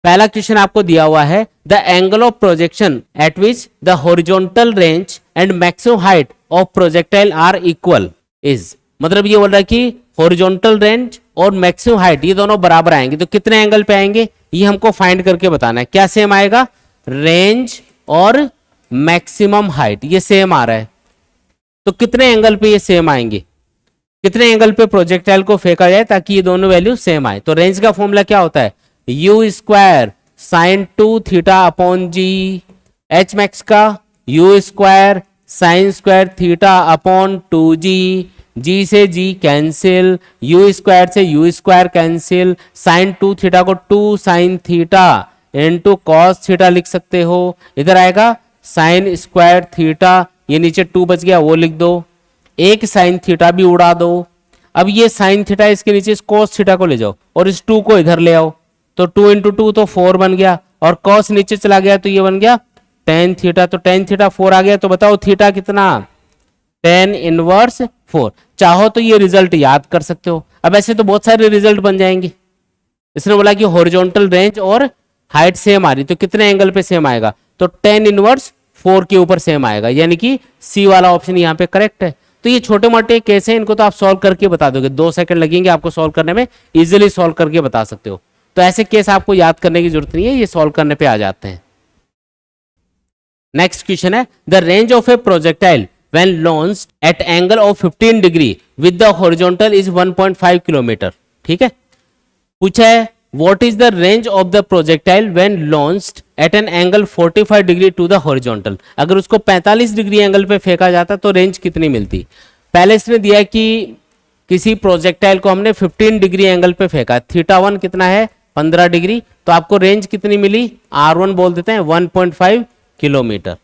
पहला क्वेश्चन आपको दिया हुआ है the angle of projection at which the horizontal range and maximum height of projectile are equal is, मतलब ये बोल रहा है कि हॉरिजॉन्टल रेंज और मैक्सिमम हाइट ये दोनों बराबर आएंगे तो कितने एंगल पे आएंगे ये हमको फाइंड करके बताना है। क्या सेम आएगा? रेंज और मैक्सिमम हाइट ये सेम आ रहा है तो कितने एंगल पे ये सेम आएंगे, कितने एंगल पे प्रोजेक्टाइल को फेंका जाए ताकि ये दोनों वैल्यू सेम आए। तो रेंज का फॉर्मूला क्या होता है? You square sine 2 theta upon G, H max का U square sine square theta upon 2g, G से जी कैंसिल, यू स्क्वायर से U square cancel, sine 2 theta को 2 sine theta into cos theta लिख सकते हो, इधर आएगा साइन स्क्वायर थीटा, ये नीचे 2 बच गया वो लिख दो, एक साइन थीटा भी उड़ा दो। अब ये साइन थीटा इसके नीचे इस कॉस थीटा को ले जाओ और इस 2 को इधर ले आओ तो 2 इंटू 2 तो 4 बन गया और कॉस नीचे चला गया तो ये बन गया टेन थीटा, तो टेन थीटा 4 आ गया तो बताओ थीटा कितना? Tan inverse 4। चाहो तो ये रिजल्ट याद कर सकते हो। अब ऐसे तो बहुत सारे रिजल्ट बन जाएंगे। इसने बोला कि हॉरिजॉन्टल रेंज और हाइट सेम आ रही तो कितने एंगल पे सेम आएगा? तो टेन इनवर्स 4 के ऊपर सेम आएगा, यानी कि सी वाला ऑप्शन यहाँ पे करेक्ट है। तो ये छोटे मोटे केस हैं, इनको तो आप सॉल्व करके बता दोगे, 2 सेकंड लगेंगे आपको सॉल्व करने में, इजीली सॉल्व करके बता सकते हो। तो ऐसे केस आपको याद करने की जरूरत नहीं है, ये सॉल्व करने पे आ जाते हैं। नेक्स्ट क्वेश्चन है the range of a projectile when launched at angle of 15 degree with the horizontal is 1.5 kilometre. ठीक है, पूछा है what is the range of the projectile when launched at an angle 45 degree to the horizontal. अगर उसको 45 degree angle पे फेंका जाता तो रेंज कितनी मिलती? पहले इसने दिया कि किसी प्रोजेक्टाइल को हमने 15 डिग्री एंगल पे फेंका, थीटा 1 कितना है? 15 डिग्री, तो आपको रेंज कितनी मिली? R1 बोल देते हैं 1.5 किलोमीटर।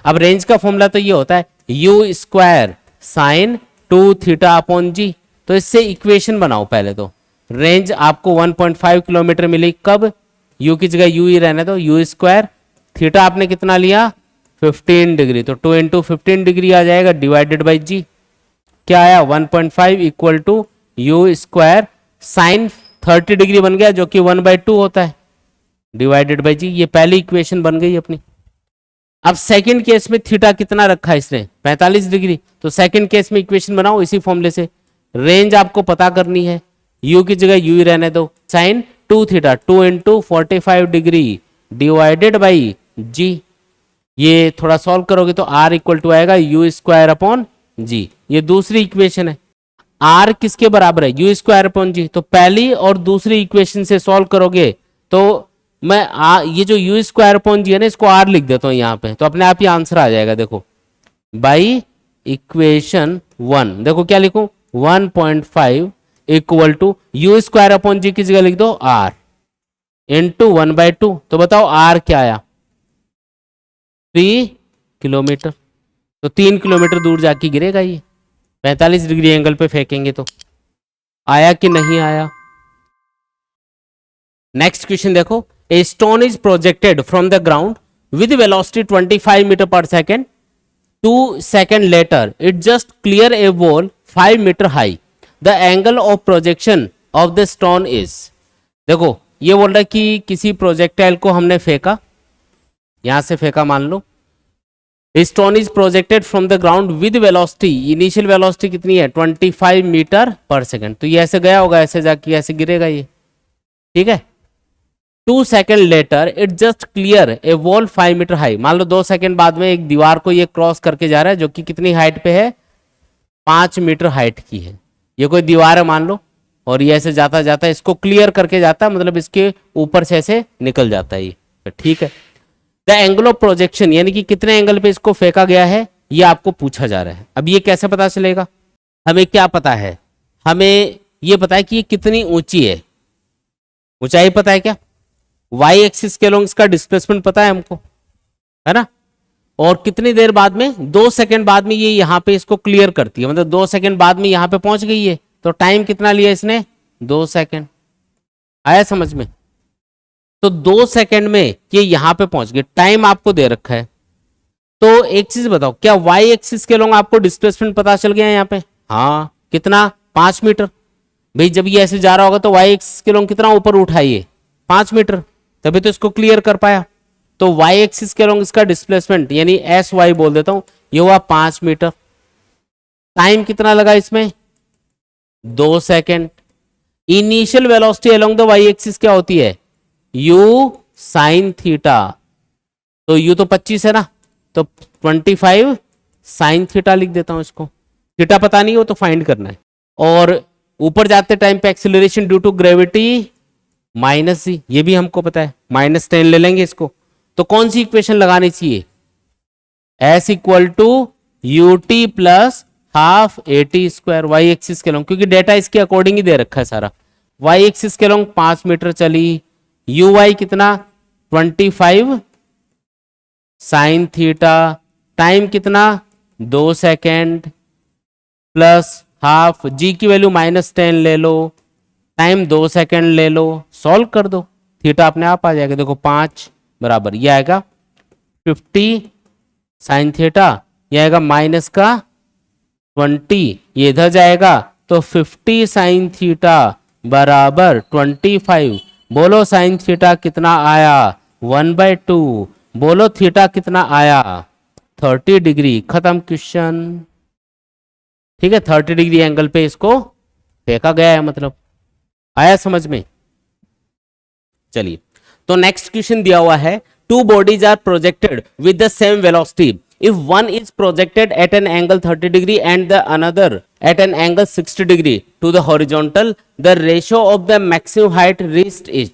अब रेंज का फॉर्मूला तो ये होता है you square sine 2 theta upon g. तो इससे इक्वेशन बनाओ पहले तो। रेंज आपको 1.5 किलोमीटर मिली, कब? यू की जगह यू ही रहने दो, यू स्क्वायर, थीटा आपने कितना लिया? 15 डिग्री, तो 2 इंटू 15 डिग्री आ जाएगा डिवाइडेड बाई जी। क्या आया? 1.5 equal to u square sine 30 degree बन गया जो कि 1/2 होता है डिवाइडेड बाई जी। ये पहली इक्वेशन बन गई अपनी। अब सेकंड केस में थीटा कितना रखा है इसने? 45 डिग्री। तो सेकंड केस में इक्वेशन बनाओ इसी फॉर्मूले से। रेंज आपको पता करनी है, यू की जगह यू ही रहने दो, sine 2 theta 2 into 45 degree divided by g. ये थोड़ा सॉल्व करोगे तो आर इक्वल टू आएगा यू स्क्वायर अपॉन जी। ये दूसरी इक्वेशन है। आर किसके बराबर है? You square upon g. तो पहली और दूसरी इक्वेशन से सॉल्व करोगे तो मैं ये जो यू स्क्वायर अपॉन जी है ना इसको आर लिख देता हूं यहाँ पे, तो अपने आप ही आंसर आ जाएगा। देखो बाई इक्वेशन 1 देखो क्या लिखूं? 1.5 equal to u square upon g की जगह लिख दो आर इंटू 1/2। तो बताओ आर क्या आया? 3 किलोमीटर। तो 3 किलोमीटर दूर जाके गिरेगा ये 45 डिग्री एंगल पे फेंकेंगे तो। आया कि नहीं आया? नेक्स्ट क्वेश्चन देखो, a stone is projected from the ground with velocity 25 metre per second, 2 second later it just clear a wall 5 metre high, the angle of projection of the stone is. देखो ये बोल रहा है कि किसी projectile को हमने फेंका, यहां से फेंका मान लो, stone is projected from the ground with velocity, initial velocity कितनी है? 25 मीटर पर सेकेंड। तो ये ऐसे गया होगा, ऐसे जाके ऐसे गिरेगा ये, ठीक है। 2 second later it just clear a wall 5 metre high. मान लो 2 सेकेंड बाद में एक दीवार को ये क्रॉस करके जा रहा है जो कि कितनी हाइट पे है? 5 मीटर हाइट की है। ये कोई दीवार है मान लो, और ये ऐसे जाता जाता इसको क्लियर करके जाता है, मतलब इसके ऊपर से ऐसे निकल जाता है ये, ठीक है। द एंगल ऑफ प्रोजेक्शन यानी कि कितने एंगल पे इसको फेंका गया है ये आपको पूछा जा रहा है। अब ये कैसे पता चलेगा? हमें क्या पता है? हमें ये पता है कि ये कितनी ऊंची है, ऊंचाई पता है क्या? वाई एक्सिस के अलोंग इसका डिस्प्लेसमेंट पता है हमको, है ना। और कितनी देर बाद में? 2 सेकेंड बाद में ये यहाँ पे इसको क्लियर करती है, मतलब 2 सेकेंड बाद में यहाँ पे पहुंच गई है। तो टाइम कितना लिया इसने? 2 सेकेंड। आया समझ में? तो 2 सेकेंड में ये यहां पे पहुंच गए, टाइम आपको दे रखा है। तो एक चीज बताओ, क्या वाई एक्सिस के लोग आपको डिस्प्लेसमेंट पता चल गया यहाँ पे? हाँ, कितना? 5 मीटर। भाई जब ये ऐसे जा रहा होगा तो वाई एक्सिस के लोग कितना ऊपर उठाइए? 5 मीटर। तभी तो इसको क्लियर कर पाया। तो y एक्सिस के अलोंग इसका डिस्प्लेसमेंट यानी एस वाई बोल देता हूं, ये हुआ 5 मीटर। टाइम कितना लगा इसमें? 2 second. Initial velocity along the y axis क्या होती है? u sine theta. तो u तो 25 है ना, तो 25 साइन थीटा लिख देता हूं इसको। थीटा पता नहीं हो तो फाइंड करना है। और ऊपर जाते टाइम पे acceleration due to gravity minus g, ये भी हमको पता है, -10 ले लेंगे इसको। तो कौन सी इक्वेशन लगानी चाहिए? S equal to u t plus half a t square y axis के लॉन्ग, क्योंकि डेटा इसके अकॉर्डिंग ही दे रखा है सारा। वाई एक्सिस के लॉन्ग 5 मीटर चली, यू वाई कितना? 25 साइन थीटा, टाइम कितना? 2 सेकेंड, प्लस हाफ, जी की वैल्यू -10 ले लो, टाइम 2 सेकेंड ले लो, सॉल्व कर दो, थीटा अपने आप आ जाएगा। देखो 5 बराबर ये आएगा 50 साइन थीटा, ये आएगा माइनस का 20, ये इधर जाएगा तो 50 साइन थीटा बराबर 25। बोलो साइन थीटा कितना आया? 1/2। बोलो थीटा कितना आया? 30 डिग्री। खत्म क्वेश्चन। ठीक है, 30 डिग्री एंगल पे इसको फेंका गया है, मतलब आया समझ में? चलिए, तो नेक्स्ट क्वेश्चन दिया हुआ है, two bodies are projected with the same velocity if one is projected at an angle 30 degree and the another at an angle 60 degree to the horizontal, the ratio of the maximum height reached is.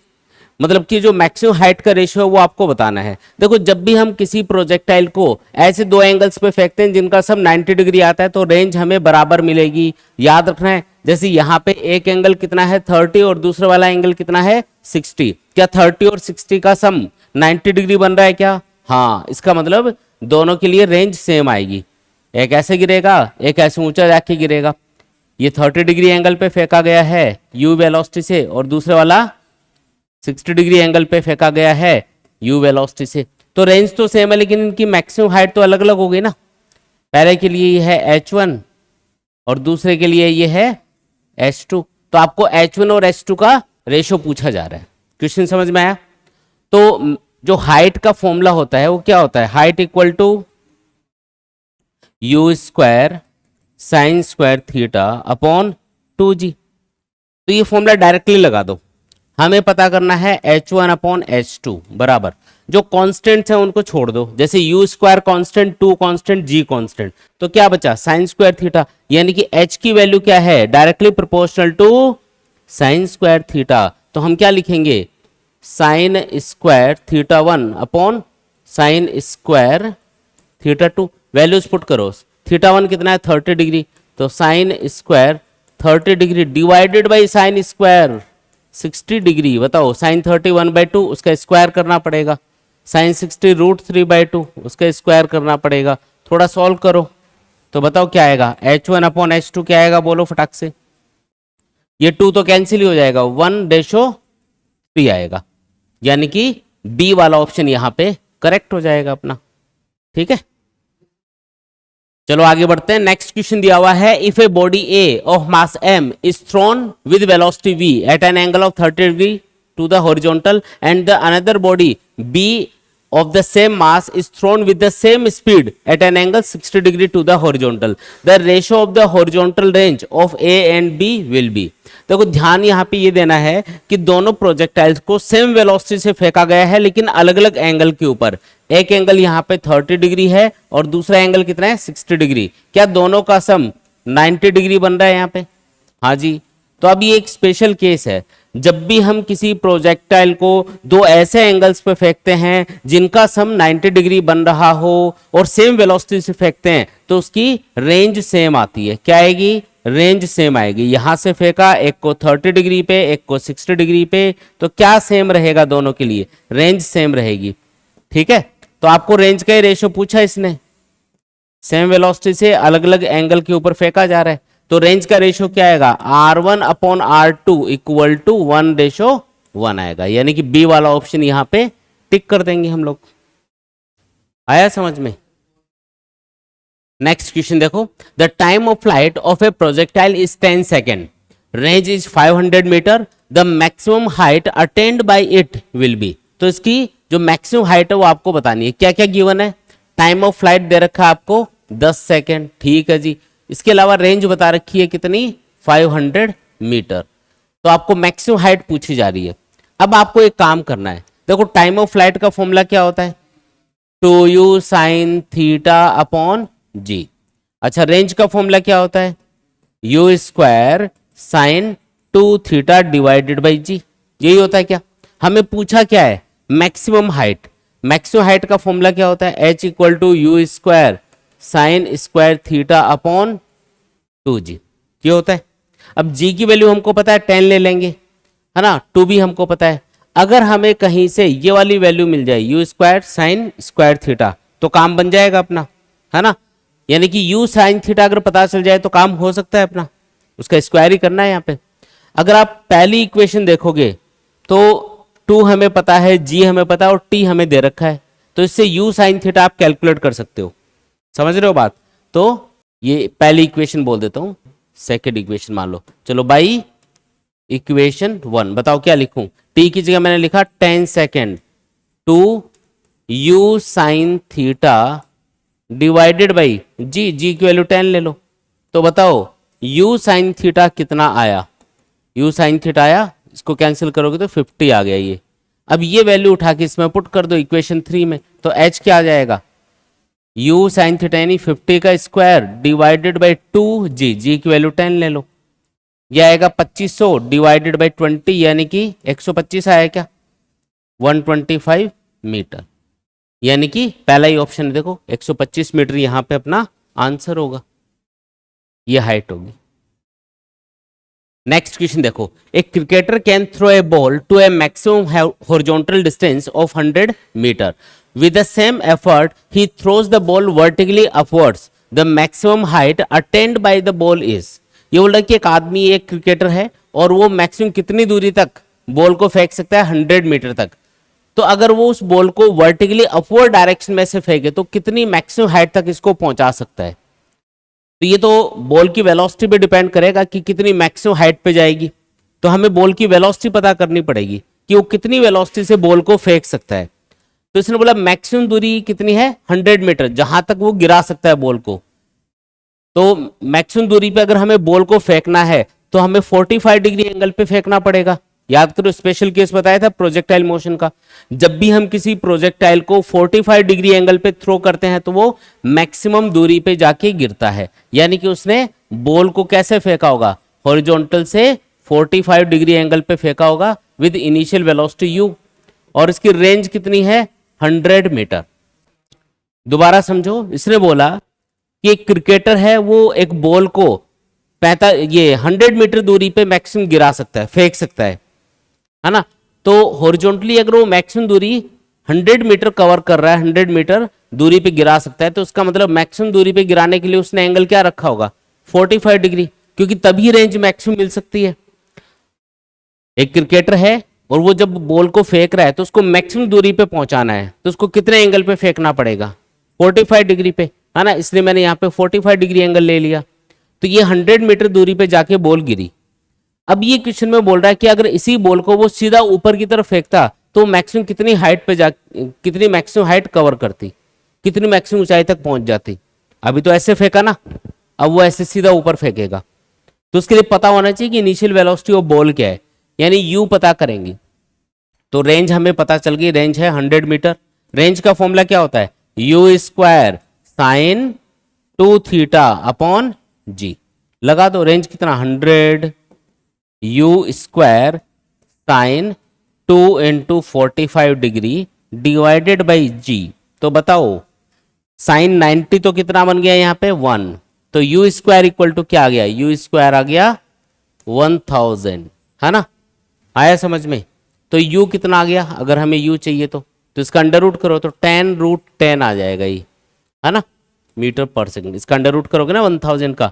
मतलब कि जो maximum height का ratio है वो आपको बताना है। देखो, जब भी हम किसी प्रोजेक्टाइल को ऐसे दो एंगल्स पे फेंकते हैं जिनका सब 90 डिग्री आता है, तो रेंज हमें बराबर मिलेगी। याद रखना है, जैसे यहाँ पे एक एंगल कितना है 30 और दूसरा वाला एंगल कितना है 60। क्या 30 और 60 का सम 90 डिग्री बन रहा है क्या? हाँ, इसका मतलब दोनों के लिए रेंज सेम आएगी। एक ऐसे गिरेगा, एक ऐसे ऊंचा जाके गिरेगा। ये 30 डिग्री एंगल पे फेंका गया है u वेलोसिटी से, और दूसरे वाला 60 डिग्री एंगल पे फेंका गया है u वेलोसिटी से। तो रेंज तो सेम है, लेकिन इनकी मैक्सिमम हाइट तो अलग अलग हो गई ना। पहले के लिए ये है h1 और दूसरे के लिए ये है h2। तो आपको h1 और h2 का रेशो पूछा जा रहा है। क्वेश्चन समझ में आया? तो जो हाइट का फॉर्मूला होता है वो क्या होता है? Height equal to u square sine square theta upon 2g। तो ये फॉर्मूला डायरेक्टली लगा दो। हमें पता करना है h1 अपॉन h2 बराबर, जो कांस्टेंट्स हैं उनको छोड़ दो, जैसे u square constant, 2 constant, g constant. तो क्या बचा? साइन स्क्वायर थीटा, यानी कि h की वैल्यू क्या है? Directly proportional to sine square theta. तो हम क्या लिखेंगे? Sine square theta 1 upon sine square theta 2। Values put करो। थीटा 1 कितना है? 30 डिग्री। तो sine square 30 degree divided by sine square 60 degree. बताओ, साइन 30 1/2, उसका स्क्वायर करना पड़ेगा। साइन 60 √3/2, उसका स्क्वायर करना पड़ेगा। थोड़ा सॉल्व करो तो बताओ क्या आएगा? h1 अपॉन h2 क्या आएगा? बोलो फटाक से। ये 2 तो कैंसिल ही हो जाएगा, 1/3 आएगा, यानी कि बी वाला ऑप्शन यहां पे करेक्ट हो जाएगा अपना। ठीक है, चलो आगे बढ़ते हैं। नेक्स्ट क्वेश्चन दिया हुआ है, if a body a of mass m is thrown with velocity v at an angle of 30 degree to the horizontal and the another body b of the same mass is thrown with the same speed at an angle 60 degree to the horizontal, the ratio of the horizontal range of A and B will be। देखो, ध्यान यहाँ पे ये देना है कि दोनों projectiles को सेम वेलोसिटी से फेंका गया है, लेकिन अलग अलग एंगल के ऊपर। एक एंगल यहाँ पे 30 डिग्री है और दूसरा एंगल कितना है? 60 डिग्री। क्या दोनों का सम 90 डिग्री बन रहा है यहाँ पे? हाँ जी। तो अब ये एक स्पेशल केस है, जब भी हम किसी प्रोजेक्टाइल को दो ऐसे एंगल्स पे फेंकते हैं जिनका सम 90 डिग्री बन रहा हो और सेम वेलोसिटी से फेंकते हैं, तो उसकी रेंज सेम आती है। क्या आएगी? रेंज सेम आएगी। यहां से फेंका, एक को 30 डिग्री पे, एक को 60 डिग्री पे, तो क्या सेम रहेगा दोनों के लिए? रेंज सेम रहेगी। ठीक है, तो आपको रेंज का ही रेशियो पूछा इसने, सेम वेलोसिटी से अलग अलग एंगल के ऊपर फेंका जा रहा है, तो रेंज का रेशियो क्या आएगा? R1 upon R2 equal to 1:1 आएगा, यानी कि बी वाला ऑप्शन यहां पे टिक कर देंगे हम लोग। आया समझ में? नेक्स्ट क्वेश्चन देखो, the time of flight of a projectile is 10 second, range is 500 metre, the maximum height attained by it will be. तो इसकी जो मैक्सिमम हाइट है वो आपको बतानी है। क्या क्या गिवन है, टाइम ऑफ फ्लाइट दे रखा है आपको 10 सेकेंड, ठीक है जी। इसके अलावा रेंज बता रखी है कितनी, 500 मीटर। तो आपको मैक्सिमम हाइट पूछी जा रही है। अब आपको एक काम करना है, देखो टाइम ऑफ फ्लाइट का फॉर्मूला क्या होता है, 2u साइन थीटा अपॉन जी। अच्छा, रेंज का फॉर्मूला क्या होता है, u square sine 2 theta divided by g. यही होता है क्या, हमें पूछा क्या है, मैक्सिमम हाइट। मैक्सिमम हाइट का फॉर्मूला क्या होता है, h equal to u square sine square theta upon 2g। ये होता है। अब g की वैल्यू हमको पता है 10 ले लेंगे, है ना, 2 भी हमको पता है। अगर हमें कहीं से ये वाली वैल्यू मिल जाए you square sine square theta, तो काम बन जाएगा अपना, है ना। यानी कि यू साइन थीटा अगर पता चल जाए तो काम हो सकता है अपना, उसका स्क्वायर ही करना है यहाँ पे। अगर आप पहली इक्वेशन देखोगे तो 2 हमें पता है, g हमें पता है और t हमें दे रखा है, तो इससे u साइन थीटा आप कैलकुलेट कर सकते हो। समझ रहे हो बात। तो ये पहली इक्वेशन बोल देता हूं, सेकेंड इक्वेशन मान लो। चलो बाई इक्वेशन 1 बताओ क्या लिखूं, t की जगह मैंने लिखा 10 second to u sine theta divided by g, g की वैल्यू 10 ले लो। तो बताओ u साइन थीटा कितना आया, u साइन थीटा आया, इसको कैंसिल करोगे तो 50 आ गया ये। अब ये वैल्यू उठा के इसमें पुट कर दो इक्वेशन 3 में, तो h क्या आ जाएगा, u साइन थीटा यानी 50 का square divided by 2g, g की वैल्यू 10 ले लो। यह आएगा 2500 डिवाइडेड बाई 20 यानी कि 125 आया क्या, 125 मीटर। यानी कि पहला ही ऑप्शन है, देखो 125 मीटर यहां पे अपना आंसर होगा, ये हाइट होगी। नेक्स्ट क्वेश्चन देखो, a cricketer can throw a ball to a maximum horizontal distance of 100 metre with the same effort he throws the ball vertically upwards, the maximum height attained by the ball is. ये बोल रहा है कि एक आदमी, एक cricketer है और वो मैक्सिमम कितनी दूरी तक बॉल को फेंक सकता है, 100 मीटर तक। तो अगर वो उस बॉल को वर्टिकली अपवर्ड डायरेक्शन में से फेंके तो कितनी मैक्सिमम हाइट तक इसको पहुंचा सकता है। तो ये तो बॉल की वेलोसिटी पे डिपेंड करेगा कि कितनी मैक्सिमम हाइट पे जाएगी। तो हमें बॉल की वेलोसिटी पता करनी पड़ेगी कि वो कितनी वेलोसिटी से बॉल को फेंक सकता है। तो इसने बोला मैक्सिमम दूरी कितनी है, 100 मीटर, जहां तक वो गिरा सकता है बॉल को। तो मैक्सिमम दूरी पे अगर हमें बॉल को फेंकना है तो हमें 45 डिग्री एंगल पे फेंकना पड़ेगा। याद करो स्पेशल केस बताया था प्रोजेक्टाइल मोशन का, जब भी हम किसी प्रोजेक्टाइल को 45 डिग्री एंगल पे थ्रो करते हैं तो वो मैक्सिमम दूरी पे जाके गिरता है। यानी कि उसने बॉल को कैसे फेंका होगा, हॉरिजॉन्टल से 45 डिग्री एंगल पे फेंका होगा विद इनिशियल वेलोसिटी u, और इसकी रेंज कितनी है, 100 मीटर। दोबारा समझो, इसने बोला कि एक क्रिकेटर है, वो एक बॉल को 100 मीटर दूरी पे मैक्सिमम गिरा सकता है, फेंक सकता है ना। तो हॉरिजॉन्टली अगर वो मैक्सिमम दूरी 100 मीटर कवर कर रहा है, 100 मीटर दूरी पे गिरा सकता है, तो उसका मतलब मैक्सिमम दूरी पे गिराने के लिए उसने एंगल क्या रखा होगा, 45 डिग्री, क्योंकि तभी रेंज मैक्सिमम मिल सकती है। एक क्रिकेटर है और वो जब बॉल को फेंक रहा है तो उसको मैक्सिमम दूरी पे पहुंचाना है, तो उसको कितने एंगल पे फेंकना पड़ेगा, 45 डिग्री पे, है ना। इसलिए मैंने यहाँ पे 45 डिग्री एंगल ले लिया। तो ये 100 मीटर दूरी पे जाके बॉल गिरी। अब ये क्वेश्चन में बोल रहा है कि अगर इसी बॉल को वो सीधा ऊपर की तरफ फेंकता तो मैक्सिमम कितनी हाइट पे कितनी मैक्सिमम हाइट कवर करती, कितनी मैक्सिमम ऊंचाई तक पहुंच जाती। अभी तो ऐसे फेंका ना, अब वो ऐसे सीधा ऊपर फेंकेगा। तो उसके लिए पता होना चाहिए कि इनिशियल वेलोसिटी ऑफ बॉल क्या है, यानी यू पता करेंगे। तो रेंज हमें पता चल गई, रेंज है 100 मीटर। रेंज का फॉर्मूला क्या होता है, you square sine 2 theta upon g. लगा दो, रेंज कितना 100 u square sine 2 into 45 degree divided by g. तो बताओ साइन 90 तो कितना बन गया यहाँ पे 1, तो यू स्क्वायर इक्वल टू क्या आ गया, यू स्क्वायर आ गया 1000, है ना। आया समझ में। तो u कितना आ गया, अगर हमें u चाहिए तो इसका अंडर रूट करो तो 10√10 आ जाएगा ये, है ना, मीटर पर सेकंड। इसका अंडर रूट करोगे ना 1000 का,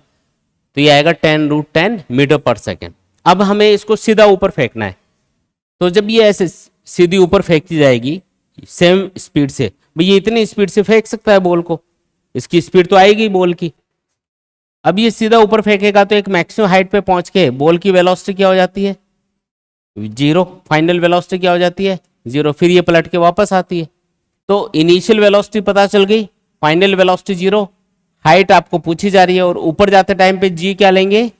तो ये आएगा 10√10 मीटर पर सेकंड। अब हमें इसको सीधा ऊपर फेंकना है, तो जब ये ऐसे सीधी ऊपर फेंकी जाएगी सेम स्पीड से, भाई ये इतनी स्पीड से फेंक सकता है बॉल को, इसकी स्पीड तो आएगी बॉल की। अब ये सीधा ऊपर फेंकेगा तो एक मैक्सिमम हाइट पे पहुंच के बॉल की वेलोसिटी क्या हो जाती है, 0। फाइनल वेलोसिटी क्या हो जाती है, जीरो, फिर ये पलट के वापस आती है। तो इनिशियल वेलोसिटी पता चल गई, फाइनल वेलोसिटी जीरो, हाइट आपको पूछी जा रही है, और ऊपर जाते टाइम पे जी क्या लेंगे,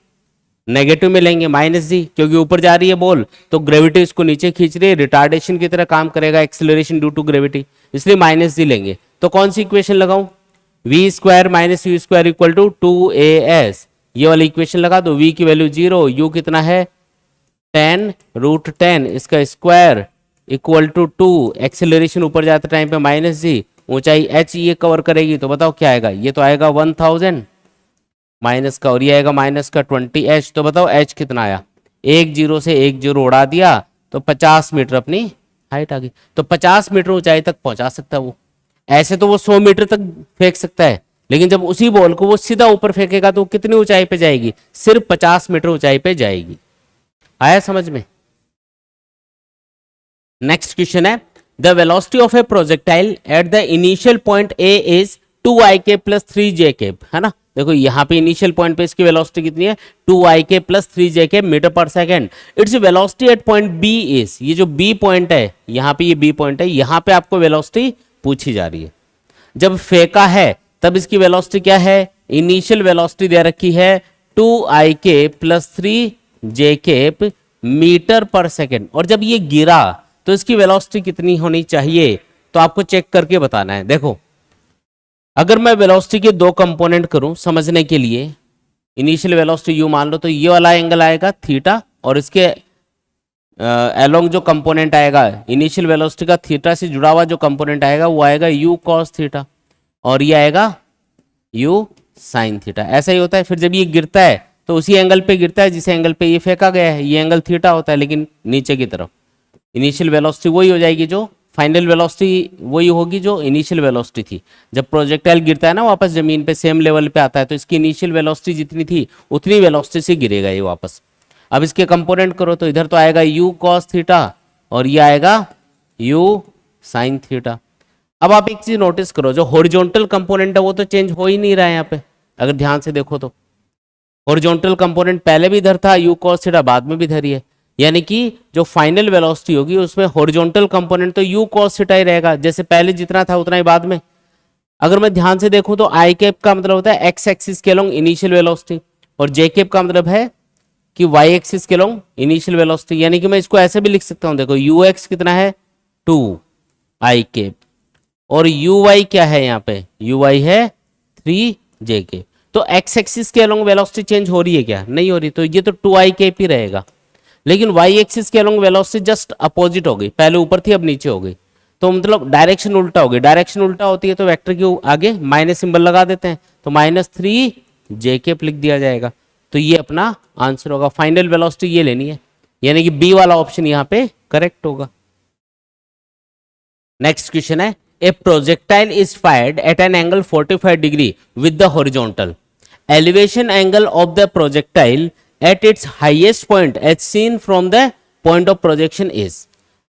नेगेटिव में लेंगे, माइनस जी, क्योंकि ऊपर जा रही है बॉल तो ग्रेविटी इसको नीचे खींच रही है, रिटार्डेशन की तरह काम करेगा, एक्सेलरेशन ड्यू टू ग्रेविटी, इसलिए माइनस जी लेंगे। तो कौन सी इक्वेशन लगाऊं, v square minus u square equal to 2as, ये वाली इक्वेशन लगा दो। v की वैल्यू जीरो, u कितना है 10√10, इसका स्क्वायर इक्वल टू 2, एक्सेलरेशन ऊपर जाते टाइम पे माइनस जी, ऊंचाई h ये कवर करेगी, तो बताओ क्या आएगा, ये तो आएगा 1000 माइनस का, और ये आएगा माइनस का 20h, तो बताओ h कितना आया, एक जीरो से एक जीरो उड़ा दिया तो 50 मीटर अपनी हाइट आ गई। तो 50 मीटर ऊंचाई तक पहुंचा सकता है वो, ऐसे तो वो 100 मीटर तक फेंक सकता है, लेकिन जब उसी बॉल को वो सीधा ऊपर फेंकेगा तो कितनी ऊंचाई पे जाएगी, सिर्फ 50 मीटर ऊंचाई पे जाएगी। आया समझ में। नेक्स्ट क्वेश्चन है, the velocity of a projectile at the initial point A is 2ik plus 3jk, है ना। देखो यहाँ पे इनिशियल पॉइंट पे इसकी वेलोसिटी कितनी है 2ik plus 3jk metre per second. Its velocity at point B is, ये जो बी पॉइंट है, यहाँ पे ये बी पॉइंट है, यहाँ पे आपको वेलोसिटी पूछी जा रही है। जब फेंका है तब इसकी वेलोसिटी क्या है, इनिशियल वेलोसिटी दे रखी है 2ik plus 3jk metre per second, और जब ये गिरा तो इसकी वेलोसिटी कितनी होनी चाहिए, तो आपको चेक करके बताना है। देखो अगर मैं वेलोसिटी के दो कंपोनेंट करूं समझने के लिए, इनिशियल वेलोसिटी यू मान लो, तो ये वाला एंगल आएगा थीटा, और इसके अलोंग जो कंपोनेंट आएगा इनिशियल वेलोसिटी का थीटा से जुड़ा हुआ जो कंपोनेंट आएगा वो आएगा यू कॉस थीटा, और ये आएगा यू साइन थीटा। ऐसा ही होता है। फिर जब ये गिरता है तो उसी एंगल पे गिरता है जिस एंगल पे ये फेंका गया है, ये एंगल थीटा होता है लेकिन नीचे की तरफ। इनिशियल वेलोसिटी वही हो जाएगी, जो फाइनल वेलोसिटी वही होगी जो इनिशियल वेलोसिटी थी। जब प्रोजेक्टाइल गिरता है ना वापस जमीन पे, सेम लेवल पे आता है, तो इसकी इनिशियल वेलोसिटी जितनी थी उतनी वेलोसिटी से गिरेगा ये वापस। अब इसके कंपोनेंट करो तो इधर तो आएगा यू कॉस थीटा और ये आएगा यू साइन थीटा। अब आप एक चीज नोटिस करो, जो हॉरिजॉन्टल कंपोनेंट है वो तो चेंज हो ही नहीं रहा है यहाँ पे, अगर ध्यान से देखो तो हॉरिजॉन्टल कंपोनेंट पहले भी इधर था, यू कॉस थीटा बाद में भी इधर ही है, यानी कि जो फाइनल वेलोसिटी होगी उसमें हॉरिजॉन्टल कंपोनेंट तो यू कॉस थीटा ही रहेगा, जैसे पहले जितना था उतना ही बाद में। अगर मैं ध्यान से देखूं तो आई कैप का मतलब होता है एक्स एक्सिस के अलोंग इनिशियल वेलोसिटी, और जे कैप का मतलब है कि वाई एक्सिस के अलोंग इनिशियल वेलोसिटी, यानी कि मैं इसको ऐसे भी लिख सकता हूं, देखो यू एक्स कितना है 2 आई कैप, और यू वाई क्या है यहाँ पे, यू वाई है 3 जे कैप। तो एक्स एक्सिस के अलोंग वेलोसिटी चेंज हो रही है क्या, नहीं हो रही, तो ये तो 2 आई कैप ही रहेगा। लेकिन वाई एक्सिस के अलोंग वेलोसिटी जस्ट अपोजिट हो गई, पहले ऊपर थी अब नीचे हो गई, तो मतलब डायरेक्शन उल्टा हो गई। डायरेक्शन उल्टा होती है तो वेक्टर के आगे माइनस सिंबल लगा देते हैं, तो -3 जे कैप लिख दिया जाएगा। तो ये अपना आंसर होगा, फाइनल वेलोसिटी ये लेनी है, यानी कि बी वाला ऑप्शन यहाँ पे करेक्ट होगा। नेक्स्ट क्वेश्चन है, a projectile is fired eight an angle 45 degree with the horizontal elevation angle of the projectile at its highest point as seen from the point of projection is।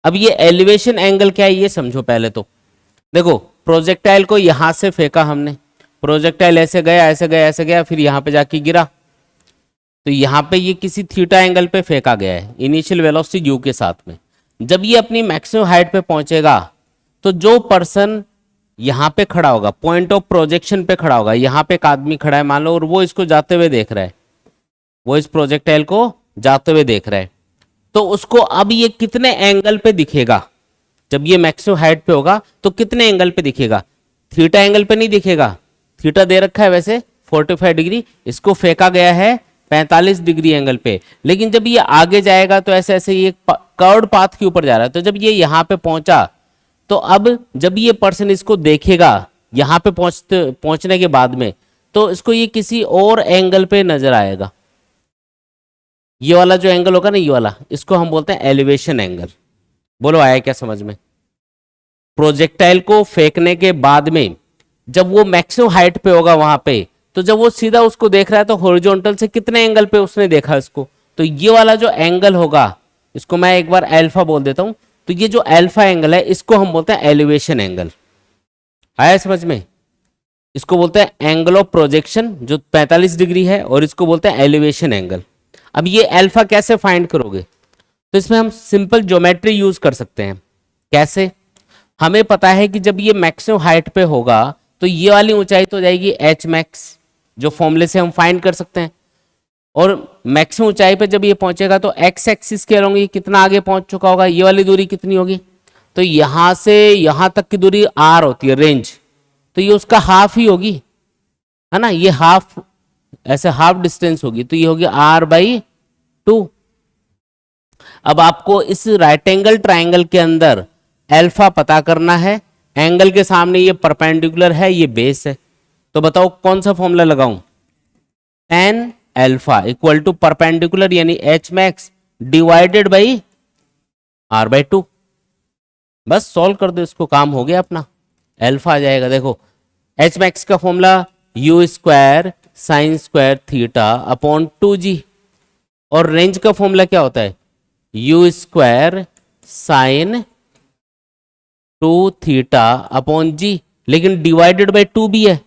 अब ये elevation angle क्या है ये समझो पहले तो। देखो प्रोजेक्टाइल को यहां से फेंका हमने, प्रोजेक्टाइल ऐसे गया ऐसे गया ऐसे गया, फिर यहां पे जाके गिरा, तो यहां पे ये किसी थीटा एंगल पे फेंका गया है इनिशियल वेलोसिटी यू के साथ में। जब ये अपनी मैक्सिमम हाइट पे पहुंचेगा तो जो पर्सन यहां पे खड़ा होगा, पॉइंट ऑफ प्रोजेक्शन पे खड़ा होगा, यहां पे एक आदमी खड़ा है मान लो, और वो इसको जाते हुए देख रहा है, वो इस प्रोजेक्टाइल को जाते हुए देख रहा है, तो उसको अब ये कितने एंगल पे दिखेगा, जब ये मैक्सिमम हाइट पे होगा तो कितने एंगल पे दिखेगा, थीटा एंगल पे नहीं दिखेगा, थीटा दे रखा है वैसे 45 डिग्री, इसको फेंका गया है 45 डिग्री एंगल पे, लेकिन जब ये आगे जाएगा तो ऐसे ऐसे ये कर्व्ड पाथ के ऊपर जा रहा है, तो जब ये यहाँ पे पहुंचा तो अब जब ये पर्सन इसको देखेगा यहाँ पे पहुंचने के बाद में, तो इसको ये किसी और एंगल पे नजर आएगा। ये वाला जो एंगल होगा ना, ये वाला, इसको हम बोलते हैं एलिवेशन एंगल। बोलो आया क्या समझ में। प्रोजेक्टाइल को फेंकने के बाद में जब वो मैक्सिमम हाइट पे होगा वहां पे, तो जब वो सीधा उसको देख रहा है तो हॉरिजॉन्टल से कितने एंगल पे उसने देखा इसको, तो ये वाला जो एंगल होगा, इसको मैं एक बार अल्फा बोल देता हूं, तो ये जो अल्फा एंगल है इसको हम बोलते हैं एलिवेशन एंगल। आया समझ में। इसको बोलते हैं एंगल ऑफ प्रोजेक्शन जो 45 डिग्री है, और इसको बोलते हैं एलिवेशन एंगल। अब ये अल्फा कैसे फाइंड करोगे, तो इसमें हम सिंपल ज्योमेट्री यूज कर सकते हैं। कैसे? हमें पता है कि जब ये मैक्सिमम हाइट पे होगा तो ये वाली ऊंचाई तो जाएगी एच मैक्स, जो फॉर्मूले से हम फाइंड कर सकते हैं, और मैक्सिमम ऊंचाई पे जब ये पहुंचेगा तो एक्स एक्सिस के अलॉन्ग ये कितना आगे पहुंच चुका होगा, ये वाली दूरी कितनी होगी, तो यहां से यहां तक की दूरी आर होती है रेंज, तो ये उसका हाफ ही होगी, है ना, ये हाफ, ऐसे हाफ डिस्टेंस होगी, तो ये होगी R/2। अब आपको इस राइट एंगल ट्राइंगल के अंदर अल्फा पता करना है, एंगल के सामने ये परपेंडिकुलर है, ये बेस है, तो बताओ कौन सा फॉर्मूला लगाऊं? tan alpha equal to perpendicular यानी H max divided by R/2। बस सॉल्व कर दो इसको, काम हो गया अपना, अल्फा आ जाएगा। देखो एच मैक्स का formula u² sin square theta upon 2g, और रेंज का फॉर्मूला क्या होता है? u² sin 2 theta upon g, लेकिन डिवाइडेड बाई 2 भी है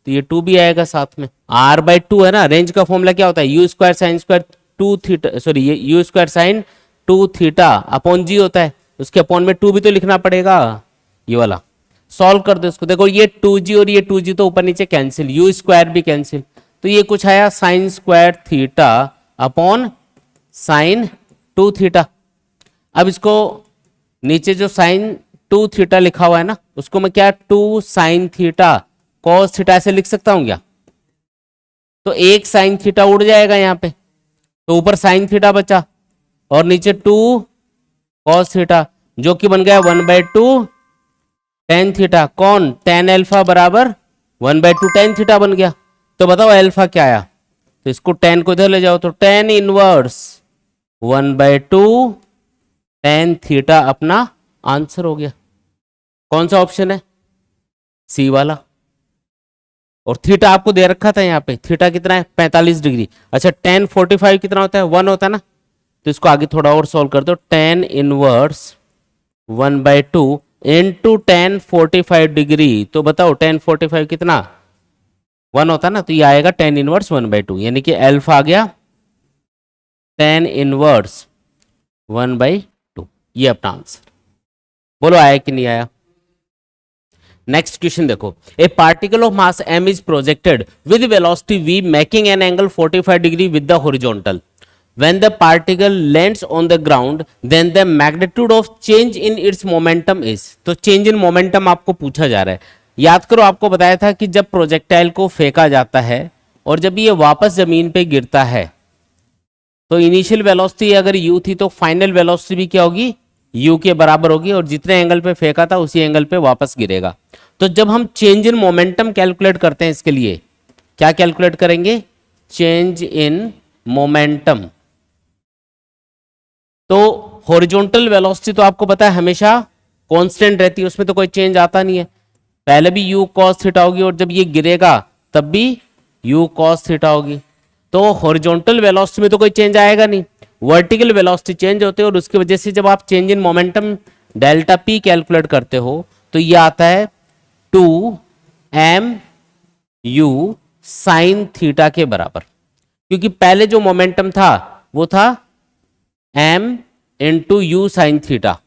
तो ये 2 भी आएगा साथ में, R/2 है ना। रेंज का फॉर्मूला क्या होता है? u² sin square 2 theta, sorry ये u² sin 2 theta upon g होता है, उसके अपॉन में 2 भी तो लिखना पड़ेगा, ये वाला। सॉल्व कर दो इसको, देखो ये 2g और ये 2g तो ऊपर नीचे कैंसिल, u² भी कैंसिल, तो ये कुछ आया sin square theta upon sin 2 theta. अब इसको नीचे जो sin 2 थीटा लिखा हुआ है ना, उसको मैं क्या 2 sin थीटा cos थीटा ऐसे लिख सकता हूं क्या? तो एक sin थीटा उड़ जाएगा यहाँ पे, तो ऊपर sin थीटा बचा और नीचे 2 cos थीटा, जो कि बन गया 1/2 tan थीटा। कौन? tan अल्फा बराबर 1/2 tan थीटा बन गया। तो बताओ अल्फा क्या आया? तो इसको tan को इधर ले जाओ, तो tan इनवर्स 1/2 tan थीटा अपना आंसर हो गया। कौन सा ऑप्शन है? सी वाला। और थीटा आपको दे रखा था यहाँ पे, थीटा कितना है? 45 डिग्री। अच्छा tan 45 कितना होता है? 1 होता है ना, तो इसको आगे थोड़ा और सॉल्व कर दो। tan inverse 1/2 into tan 45 degree, तो बताओ tan 45 कितना? 1 होता है ना, तो ये आएगा tan इनवर्स 1/2, यानी कि अल्फा आ गया tan इनवर्स 1/2। ये अपना आंसर। बोलो आया कि नहीं आया? नेक्स्ट क्वेश्चन देखो, ए particle of mass m is projected with velocity v making an angle 45 degree with the horizontal. When the particle lands on the ground, then the magnitude of change in its momentum is। तो change in momentum आपको पूछा जा रहा है। याद करो, आपको बताया था कि जब प्रोजेक्टाइल को फेंका जाता है और जब ये वापस जमीन पे गिरता है तो इनिशियल वेलोसिटी अगर u थी तो फाइनल वेलोसिटी भी क्या होगी? u के बराबर होगी, और जितने एंगल पे फेंका था उसी एंगल पे वापस गिरेगा। तो जब हम चेंज इन मोमेंटम कैलकुलेट करते हैं, इसके लिए क्या कैलकुलेट करेंगे? Change in momentum. तो हॉरिजॉन्टल वेलोसिटी तो आपको पता है हमेशा कांस्टेंट रहती है, उसमें तो कोई चेंज आता नहीं है। पहले भी u cos थीटा होगी और जब ये गिरेगा तब भी u cos थीटा होगी। तो हॉरिजॉन्टल वेलोसिटी में तो कोई चेंज आएगा नहीं, वर्टिकल वेलोसिटी चेंज होती है, और उसकी वजह से जब आप change in momentum delta p calculate करते हो तो ये आता है 2mu sin थीटा के बराबर, क्योंकि पहले जो मोमेंटम था वो था m into you sine theta.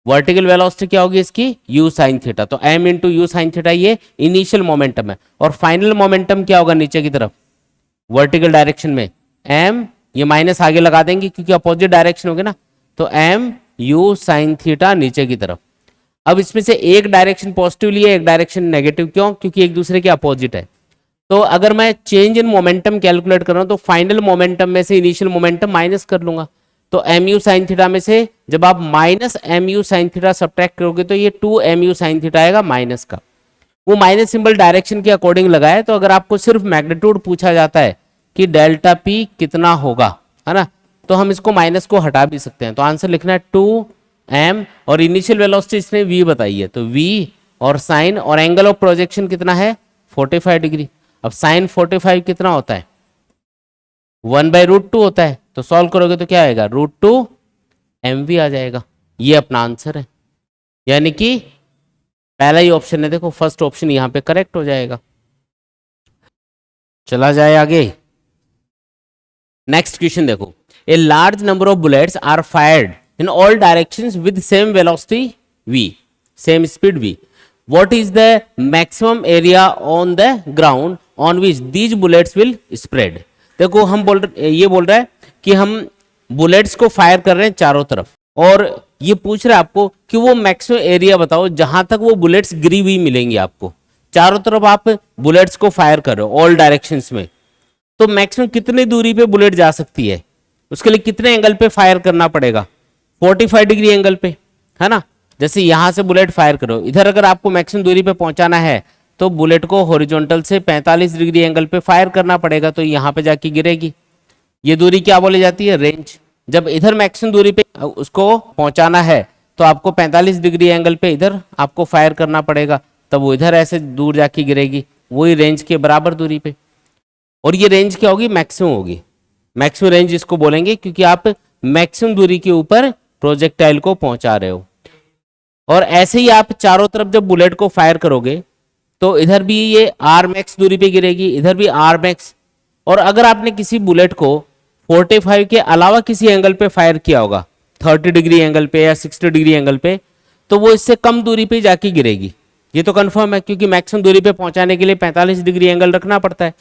Vertical velocity क्या होगी इसकी? u sine theta. तो m into you sine theta ये इनिशियल मोमेंटम है, और फाइनल मोमेंटम क्या होगा नीचे की तरफ वर्टिकल डायरेक्शन में? m, ये माइनस आगे लगा देंगे क्योंकि अपोजिट डायरेक्शन होगी ना, तो m u साइन थीटा नीचे की तरफ। अब इसमें से एक डायरेक्शन पॉजिटिव लिए, एक डायरेक्शन नेगेटिव, क्यों? क्योंकि एक दूसरे के अपोजिट है। तो अगर मैं चेंज इन मोमेंटम कैलकुलेट कर रहा हूं तो फाइनल मोमेंटम में से इनिशियल मोमेंटम माइनस कर लूंगा, तो mu साइन थीटा में से जब आप minus mu sine theta subtract करोगे तो ये 2mu साइन थीटा आएगा माइनस का। वो माइनस सिंबल डायरेक्शन के अकॉर्डिंग लगाए, तो अगर आपको सिर्फ मैग्नीट्यूड पूछा जाता है कि डेल्टा p कितना होगा, है ना, तो हम इसको माइनस को हटा भी सकते हैं। तो आंसर लिखना है 2m, और इनिशियल वेलोसिटी इसने v बताई है, तो v और साइन, और एंगल ऑफ प्रोजेक्शन कितना है? 45 डिग्री। अब साइन 45 कितना होता है? 1/√2 होता है, तो सॉल्व करोगे तो क्या आएगा? √2 mv आ जाएगा। ये अपना आंसर है, यानी कि पहला ही ऑप्शन है, देखो फर्स्ट ऑप्शन यहां पे करेक्ट हो जाएगा। चला जाए आगे। नेक्स्ट क्वेश्चन देखो, a large number of bullets are fired in all directions with same velocity v, same speed v. What is the maximum area on the ground on which these bullets will spread? देखो हम ये बोल रहा है कि हम bullets को fire कर रहे हैं चारों तरफ, और ये पूछ रहा है आपको कि वो मैक्सिमम एरिया बताओ जहां तक वो बुलेट्स गिरी हुई मिलेंगी आपको। चारों तरफ आप बुलेट्स को फायर कर रहे हो ऑल डायरेक्शंस में, तो मैक्सिमम कितनी दूरी पे बुलेट जा सकती है, उसके लिए कितने एंगल पे फायर करना पड़ेगा? 45 डिग्री एंगल पे, है ना। जैसे यहां से बुलेट फायर करो, इधर अगर आपको मैक्सिमम दूरी पे पहुंचाना है तो बुलेट को हॉरिजॉन्टल से 45 डिग्री एंगल पे फायर करना पड़ेगा, तो यहां पे जाके गिरेगी। ये दूरी क्या बोली जाती है? रेंज। जब इधर मैक्सिमम दूरी पे उसको पहुंचाना है तो आपको 45 डिग्री एंगल पे इधर आपको फायर करना पड़ेगा, तब वो इधर ऐसे दूर जाके गिरेगी, वही रेंज के बराबर दूरी पे। और ये रेंज क्या होगी? मैक्सिमम होगी। मैक्सिमम रेंज इसको बोलेंगे क्योंकि आप मैक्सिमम दूरी के ऊपर प्रोजेक्टाइल को पहुंचा रहे हो। और ऐसे ही आप चारों तरफ जब बुलेट को फायर करोगे तो इधर भी ये आर मैक्स दूरी पे गिरेगी, इधर भी आर मैक्स। और अगर आपने किसी बुलेट को 45 के अलावा किसी एंगल पे फायर किया होगा, 30 डिग्री एंगल पे या 60 डिग्री एंगल पे, तो वो इससे कम दूरी पे जाके गिरेगी। ये तो कंफर्म है क्योंकि मैक्सिमम दूरी पे पहुंचाने के लिए 45 डिग्री एंगल रखना पड़ता है।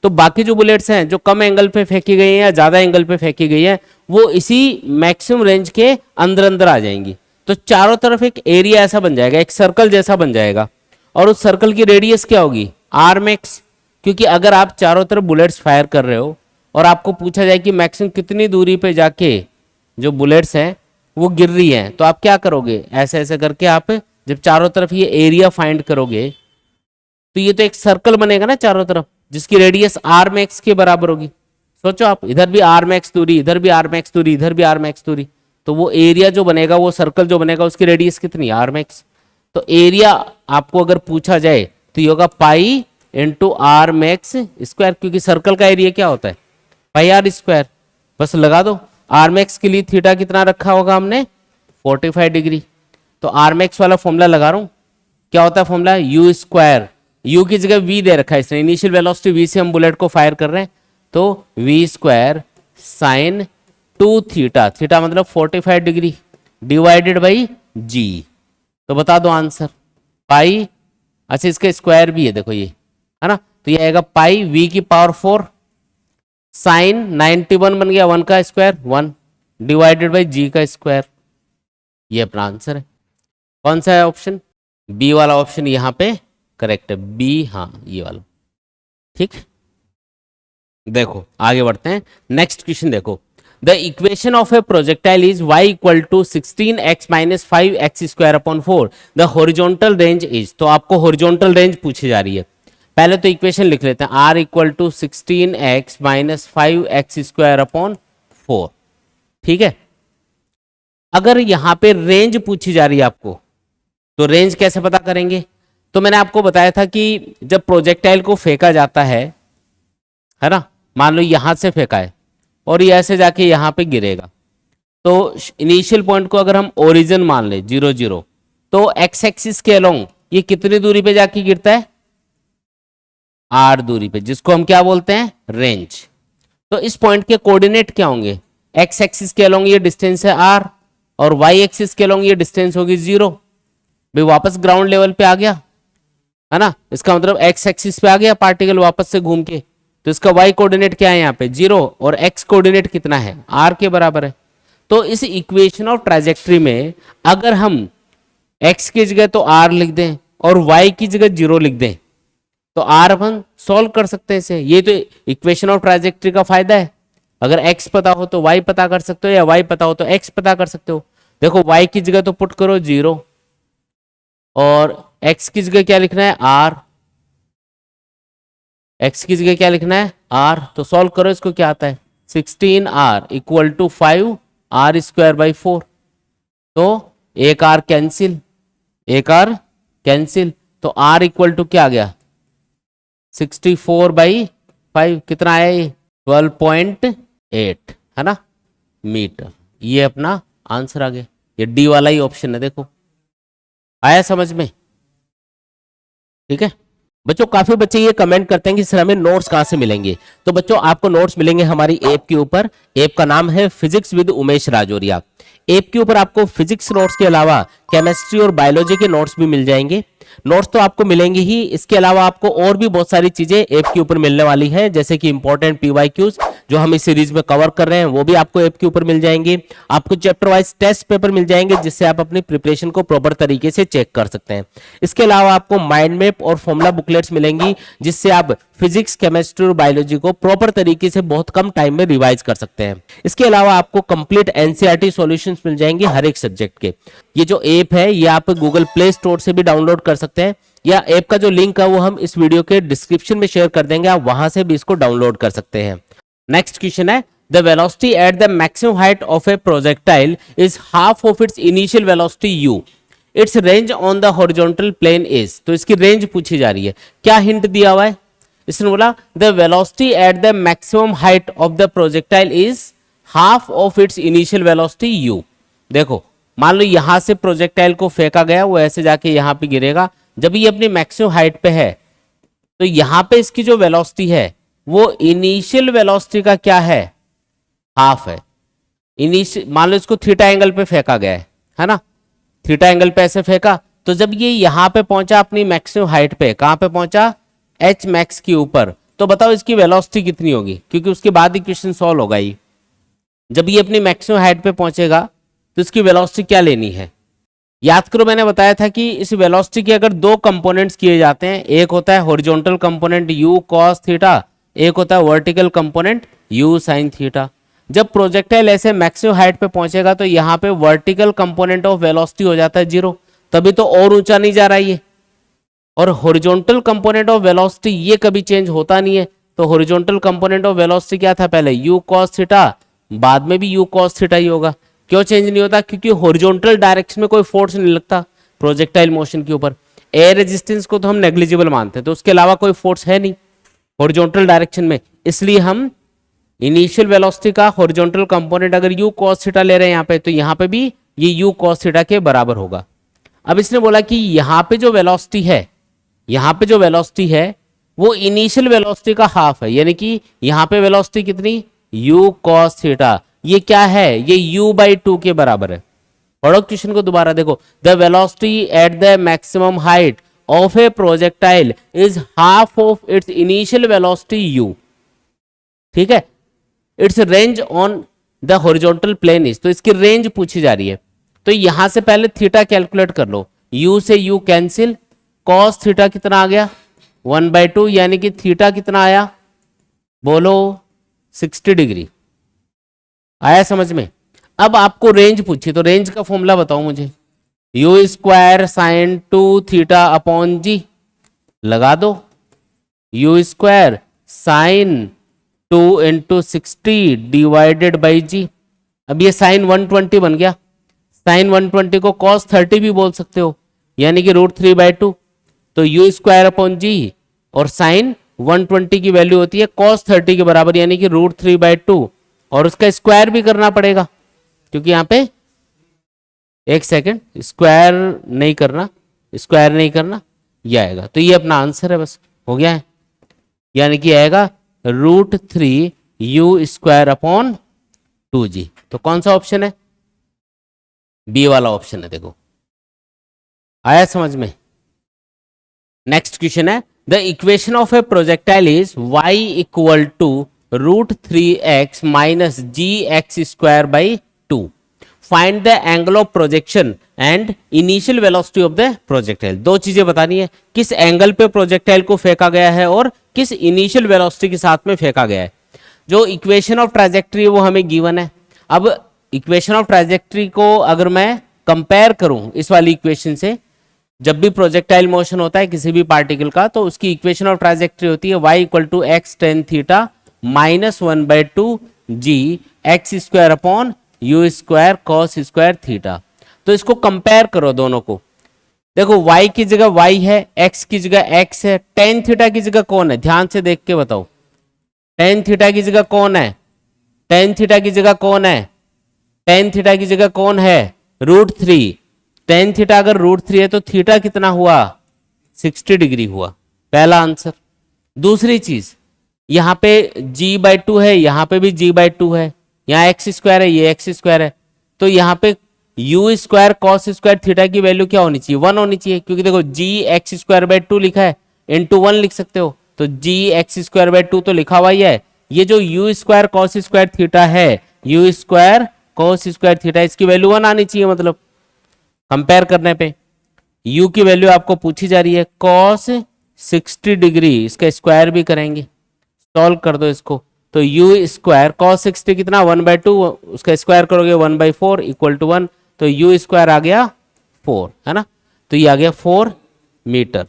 तो बाकी जो बुलेट्स हैं जो कम एंगल पे फेंकी गई हैं या ज्यादा एंगल पे फेंकी गई है, वो इसी मैक्सिमम रेंज के अंदर अंदर आ जाएंगी। तो चारों तरफ एक एरिया ऐसा बन जाएगा, एक सर्कल जैसा बन जाएगा, और उस सर्कल की रेडियस क्या होगी? R max. क्योंकि अगर आप चारों तरफ बुलेट्स फायर कर रहे हो और आपको पूछा जाए कि मैक्सिमम कितनी दूरी पे जाके जो बुलेट्स हैं वो गिर रही हैं, तो आप क्या करोगे? ऐसे ऐसे करके आप जब चारों तरफ ये एरिया फाइंड करोगे तो ये तो एक सर्कल बनेगा ना चारों तरफ, जिसकी रेडियस आर मैक्स के बराबर होगी। सोचो आप, इधर भी आर मैक्स दूरी, इधर भी आर मैक्स दूरी, इधर भी आर मैक्स दूरी, तो वो एरिया जो बनेगा, वो सर्कल जो बनेगा, उसकी रेडियस कितनी? R max. तो एरिया आपको अगर पूछा जाए तो ये होगा pi into R max square, क्योंकि सर्कल का एरिया क्या होता है? पाई आर स्क्वायर। बस लगा दो। आर मैक्स के लिए थीटा कितना रखा होगा हमने? 45 डिग्री। तो आर मैक्स वाला फॉर्मूला लगा रहा हूं, क्या होता है फॉर्मूला? You square. यू की जगह वी दे रखा है इसने, इनिशियल वेलोसिटी वी से हम बुलेट को फायर कर रहे हैं, तो v square sine 2 theta, theta मतलब 45 डिग्री, डिवाइडेड बाई जी। तो बता दो आंसर। पाई, अच्छा इसका स्क्वायर भी है देखो ये, है ना, तो ये आएगा पाई वी की पावर 4 साइन 91 बन गया 1 का स्क्वायर 1 डिवाइडेड बाई जी का स्क्वायर। ये अपना आंसर है। कौन सा है ऑप्शन? बी वाला ऑप्शन यहां पे करेक्ट है, बी, हाँ ये वाला। ठीक, देखो आगे बढ़ते हैं। नेक्स्ट क्वेश्चन देखो, the equation of a projectile is y equal to 16x minus 5x square upon 4, the horizontal range is. तो आपको हॉरिजॉन्टल रेंज पूछी जा रही है। पहले तो इक्वेशन लिख लेते हैं, r equal to 16x minus 5x square upon 4। ठीक है, अगर यहां पे रेंज पूछी जा रही है आपको, तो रेंज कैसे पता करेंगे? तो मैंने आपको बताया था कि जब प्रोजेक्टाइल को फेंका जाता है ना, मान लो यहां से फेंका है और ये ऐसे जाके यहां पे गिरेगा, तो इनिशियल पॉइंट को अगर हम ओरिजिन मान ले 0 0, तो एक्स एक्सिस के अलोंग ये कितनी दूरी पे जाके गिरता है? आर दूरी पे, जिसको हम क्या बोलते हैं? रेंज। तो इस पॉइंट के कोऑर्डिनेट क्या होंगे? एक्स एक्सिस के अलोंग ये डिस्टेंस है आर, और वाई एक्सिस के अलोंग ये डिस्टेंस होगी 0। भाई वापस ग्राउंड लेवल पे आ गया, है ना, इसका मतलब एक्स एक्सिस पे आ गया पार्टिकल वापस से घूम के, तो इसका y कोऑर्डिनेट क्या है यहाँ पे? 0, और x कोऑर्डिनेट कितना है? r के बराबर है। तो इस इक्वेशन ऑफ ट्राजेक्टरी में अगर हम x की जगह तो r लिख दें और y की जगह 0 लिख दें, तो r अपन सॉल्व कर सकते हैं इसे। ये तो इक्वेशन ऑफ ट्राजेक्टरी का फायदा है, अगर x पता हो तो y पता कर सकते हो, या y पता हो तो x पता कर सकते हो। देखो y की जगह तो पुट करो 0, और x की जगह क्या लिखना है? r। x की जगह क्या लिखना है? r। तो सॉल्व करो इसको, क्या आता है? 16r equal to 5r square by 4। तो एक r कैंसिल, एक r कैंसिल, तो r इक्वल टू क्या आ गया? 64 बाई 5, कितना आया ये? 12.8, है ना, मीटर। ये अपना आंसर आ गया। ये डी वाला ही ऑप्शन है, देखो आया समझ में? ठीक है, बच्चों काफी बच्चे ये कमेंट करते हैं कि सर हमें नोट्स कहाँ से मिलेंगे। तो बच्चों आपको नोट्स मिलेंगे हमारी ऐप के ऊपर। ऐप का नाम है physics with Umesh Rajoria. App के ऊपर आपको फिजिक्स नोट्स के अलावा केमिस्ट्री और बायोलॉजी के नोट्स भी मिल जाएंगे। नोट्स तो आपको मिलेंगे ही, इसके अलावा आपको और भी बहुत सारी चीजें ऐप के ऊपर मिलने वाली है, जैसे कि इंपॉर्टेंट पीवाईक्यूज जो हम इस सीरीज में कवर कर रहे हैं वो भी आपको ऐप के ऊपर मिल जाएंगे। आपको चैप्टर वाइज टेस्ट पेपर मिल जाएंगे जिससे आप अपनी प्रिपरेशन को प्रॉपर तरीके से चेक कर सकते हैं। इसके अलावा आपको माइंड मैप और फॉर्मूला बुकलेट्स मिलेंगी जिससे आप फिजिक्स, केमिस्ट्री और बायोलॉजी को प्रॉपर तरीके से बहुत कम टाइम में रिवाइज कर सकते हैं। इसके अलावा आपको कंप्लीट एनसीईआरटी सॉल्यूशंस मिल जाएंगे हर एक सब्जेक्ट के। ये जो ऐप है ये आप गूगल प्ले स्टोर से भी डाउनलोड कर सकते हैं, या ऐप का जो लिंक है वो हम इस वीडियो के डिस्क्रिप्शन में शेयर कर देंगे, आप वहां से भी इसको डाउनलोड कर सकते हैं। नेक्स्ट क्वेश्चन है, the velocity at the maximum height of a projectile is half of its initial velocity u, its range on the horizontal plane is. तो इसकी रेंज पूछी जा रही है। क्या हिंट दिया हुआ है? इसने बोला the velocity at the maximum height of the projectile is half of its initial velocity you. देखो मान लो यहां से प्रोजेक्टाइल को फेंका गया, वो ऐसे जाके यहां पे गिरेगा। जब ये अपनी मैक्सिमम हाइट पे है तो यहां पे इसकी जो वेलोसिटी है वो इनिशियल वेलोसिटी का क्या है? हाफ है। इनिशियल मान लो इसको थीटा एंगल पे फेंका गया है ना, थीटा एंगल पे ऐसे फेंका, तो जब ये यहां पे पहुंचा अपनी मैक्सिमम हाइट पे, कहां पे पहुंचा? एच मैक्स के ऊपर, तो बताओ इसकी वेलोसिटी कितनी होगी, क्योंकि उसके बाद इक्वेशन सॉल्व होगा ये। जब ये अपनी मैक्सिमम हाइट पे पहुंचेगा तो इसकी वेलोसिटी क्या लेनी है? याद करो मैंने बताया था कि इस वेलोसिटी के अगर दो कंपोनेंट्स किए जाते हैं, एक होता है horizontal component u cos theta, एक होता है vertical component u sin theta. जब प्रोजेक्टाइल ऐसे मैक्सिमम हाइट पे पहुंचेगा तो यहाँ पे वर्टिकल कंपोनेंट ऑफ वेलोसिटी हो जाता है 0, तभी तो और ऊंचा नहीं जा रहा है ये। और हॉरिजॉन्टल कंपोनेंट ऑफ वेलोसिटी ये कभी चेंज होता नहीं है, तो हॉरिजॉन्टल कंपोनेंट ऑफ वेलोसिटी क्या था पहले? u cos थीटा, बाद में भी u cos थीटा ही होगा। क्यों चेंज नहीं होता? क्योंकि हॉरिजॉन्टल डायरेक्शन में कोई फोर्स नहीं लगता प्रोजेक्टाइल मोशन के ऊपर। एयर रेजिस्टेंस को तो हम नेग्लिजिबल मानते हैं, तो उसके अलावा कोई फोर्स है नहीं हॉरिजॉन्टल डायरेक्शन में, इसलिए हम इनिशियल वेलोसिटी का हॉरिजॉन्टल कंपोनेंट अगर u cos थीटा ले रहे हैं यहाँ पे, तो यहाँ पे भी ये u cos थीटा के बराबर होगा। अब इसने बोला कि यहाँ पे जो वेलोसिटी है, यहाँ पे जो वेलोसिटी है वो इनिशियल वेलोसिटी का हाफ है, यानी कि यहाँ पे वेलोसिटी कितनी? u cos theta. ये क्या है? ये u/2 के बराबर है। पढ़ो क्वेश्चन को दोबारा देखो, the velocity at the maximum height of a projectile is half of its initial velocity u। ठीक है, its range on the horizontal plane is, तो इसकी रेंज पूछी जा रही है। तो यहां से पहले थीटा कैलकुलेट कर लो, u से u कैंसिल, cos थीटा कितना आ गया? 1/2, यानी कि थीटा कितना आया? बोलो 60 डिग्री। आया समझ में? अब आपको रेंज पूछी, तो रेंज का फॉर्मूला बताओ मुझे। u square sine 2 theta upon g, लगा दो। u square sine 2 into 60 divided by g. अब ये साइन 120 बन गया। साइन 120 को cos 30 भी बोल सकते हो, यानी कि √3/2। तो u स्क्वायर अपॉन जी और साइन 120 की वैल्यू होती है cos 30 के बराबर, यानी कि √3/2, और उसका स्क्वायर भी करना पड़ेगा क्योंकि यहाँ पे, एक सेकंड, स्क्वायर नहीं करना, स्क्वायर नहीं करना, ये आएगा। तो ये अपना आंसर है, बस हो गया है, यानी कि आएगा √3 u स्क्वायर अपॉन 2g। तो कौन सा ऑप्शन है? बी वाला ऑप्शन है। देखो आया समझ में? नेक्स्ट क्वेश्चन है, the equation of a projectile is y equal to √3x minus gx²/2। Find the angle of projection and initial velocity of the projectile. दो चीजें बतानी है, किस एंगल पे प्रोजेक्टाइल को फेंका गया है और किस इनिशियल वेलोसिटी के साथ में फेंका गया है। जो इक्वेशन ऑफ ट्राजेक्टरी है वो हमें गिवन है। अब इक्वेशन ऑफ ट्राजेक्टरी को अगर मैं कंपेयर करूं इस वाली इक्वेशन से, जब भी प्रोजेक्टाइल मोशन होता है किसी भी पार्टिकल का, तो उसकी इक्वेशन ऑफ ट्राजेक्टरी होती है y equal to x tan theta minus 1/2 g x² upon u² cos² theta. तो इसको कंपेयर करो दोनों को। देखो y की जगह y है, x की जगह x है, tan थीटा की जगह कौन है? ध्यान से देख के बताओ, tan थीटा की जगह कौन है? tan थीटा की जगह कौन है? tan थीटा की जगह कौन है? √3। tan थीटा अगर √3 है तो थीटा कितना हुआ? 60 डिग्री हुआ। पहला आंसर। दूसरी चीज, यहाँ पे g/2 है, यहाँ पे भी g/2 है, यहाँ एक्स स्क्वायर है, ये एक्स स्क्वायर है, तो यहाँ पे you square cos square theta की वैल्यू क्या होनी चाहिए? 1 होनी चाहिए, क्योंकि देखो g(x²/2) लिखा है, इंटू 1 लिख सकते हो, तो g(x²/2) तो लिखा हुआ ही है। ये जो u square cos square theta है, you square cos square theta, इसकी वैल्यू 1 आनी चाहिए। मतलब कंपेयर करने पे u की वैल्यू आपको पूछी जा रही है कॉस 60 डिग्री, इसका स्क्वायर भी करेंगे, सॉल्व कर दो इसको, तो यू स्क्वायर कॉस 60 कितना 1/2, उसका स्क्वायर करोगे 1/4 इक्वल टू 1, तो यू स्क्वायर आ गया 4, है ना, तो ये आ गया 4 मीटर,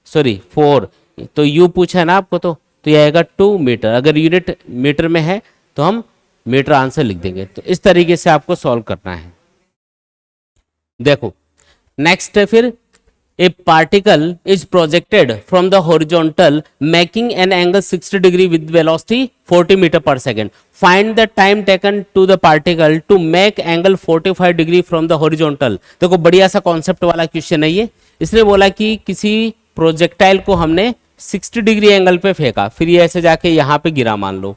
सॉरी 4, तो यू पूछा है ना आपको, तो ये आएगा 2 मीटर। अगर यूनिट मीटर में है तो हम मीटर आंसर लिख देंगे। तो इस तरीके से आपको सॉल्व करना है। देखो नेक्स्ट है फिर, a particle is projected from the horizontal making an angle 60 degree with velocity 40 meter per second. Find the time taken to the particle to make angle 45 degree from the horizontal. देखो बढ़िया सा concept वाला question है ये। इसने बोला कि किसी प्रोजेक्टाइल को हमने 60 डिग्री एंगल पे फेंका, फिर ये ऐसे जाके यहाँ पे गिरा, मान लो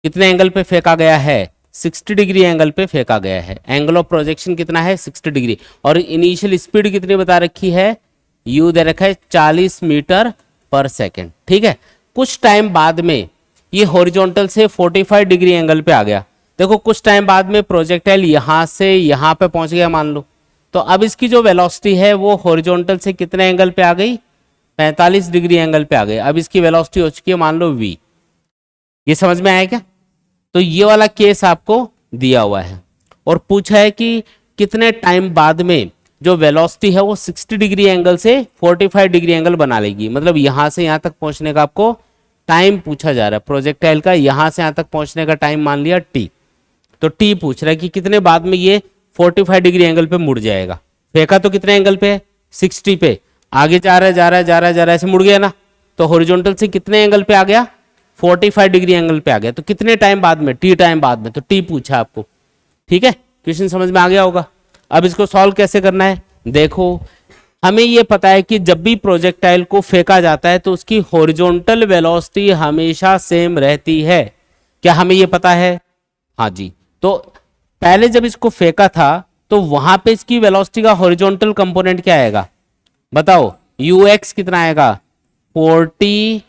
कितने एंगल पे फेंका गया है? 60 डिग्री एंगल पे फेंका गया है। एंगल ऑफ प्रोजेक्शन कितना है? 60 डिग्री। और इनिशियल स्पीड कितनी बता रखी है? यू दे रखा है 40 मीटर पर सेकेंड। ठीक है, कुछ टाइम बाद में ये हॉरिजॉन्टल से 45 डिग्री एंगल पे आ गया। देखो कुछ टाइम बाद में प्रोजेक्टाइल यहां से यहां पे पहुंच गया मान लो, तो अब इसकी जो वेलोसिटी है वो हॉरिजॉन्टल से कितने एंगल पे आ गई? 45 डिग्री एंगल पे आ गई। अब इसकी वेलोसिटी हो चुकी है मान लो v। ये समझ में आया क्या? तो ये वाला केस आपको दिया हुआ है और पूछा है कि कितने टाइम बाद में जो वेलोसिटी है वो 60 डिग्री एंगल से 45 डिग्री एंगल बना लेगी। मतलब यहां से यहां तक पहुंचने का आपको टाइम पूछा जा रहा है। प्रोजेक्टाइल का यहां से यहां तक पहुंचने का टाइम मान लिया t, तो t पूछ रहा है कि कितने बाद में ये 45 डिग्री एंगल पे मुड़ जाएगा। फेंका तो कितने एंगल पे है? 60 पे। आगे जा रहा है जा रहा है जा रहा है जा रहा है, ऐसे मुड़ गया ना, तो हॉरिजॉन्टल से कितने एंगल पे आ गया? 45 डिग्री एंगल पे आ गया। तो कितने टाइम बाद में? t टाइम बाद में, तो t पूछा आपको। ठीक है, क्वेश्चन समझ में आ गया होगा। अब इसको सॉल्व कैसे करना है? देखो हमें ये पता है कि जब भी प्रोजेक्टाइल को फेंका जाता है तो उसकी हॉरिजॉन्टल वेलोसिटी हमेशा सेम रहती है। क्या हमें ये पता है? हाँ जी। तो पहले जब इसको फेंका था तो वहां पे इसकी वेलोसिटी का हॉरिजॉन्टल कंपोनेंट क्या आएगा बताओ? ux कितना आएगा? 40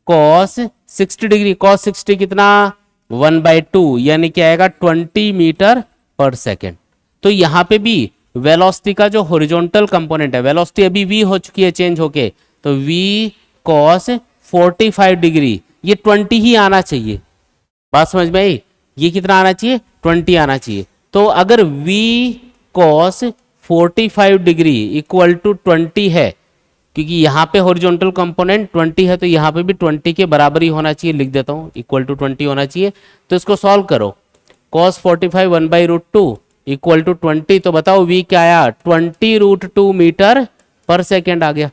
cos 60 डिग्री। cos 60 कितना? 1/2, यानी क्या आएगा? 20 मीटर पर सेकेंड। तो यहां पे भी वेलोसिटी का जो हॉरिजॉन्टल कंपोनेंट है, वेलोसिटी अभी v हो चुकी है चेंज होके, तो v cos 45 डिग्री, ये 20 ही आना चाहिए। बात समझ में आई? ये कितना आना चाहिए? 20 आना चाहिए। तो अगर v cos 45 degree equal to 20 है, क्योंकि यहाँ पे हॉरिजॉन्टल कंपोनेंट 20 है, तो यहाँ पे भी 20 के बराबर ही होना चाहिए। लिख देता हूँ, इक्वल टू 20 होना चाहिए। तो इसको सॉल्व करो, cos 45 1/√2 इक्वल टू 20, तो बताओ v क्या आया? 20√2 मीटर पर सेकेंड आ गया।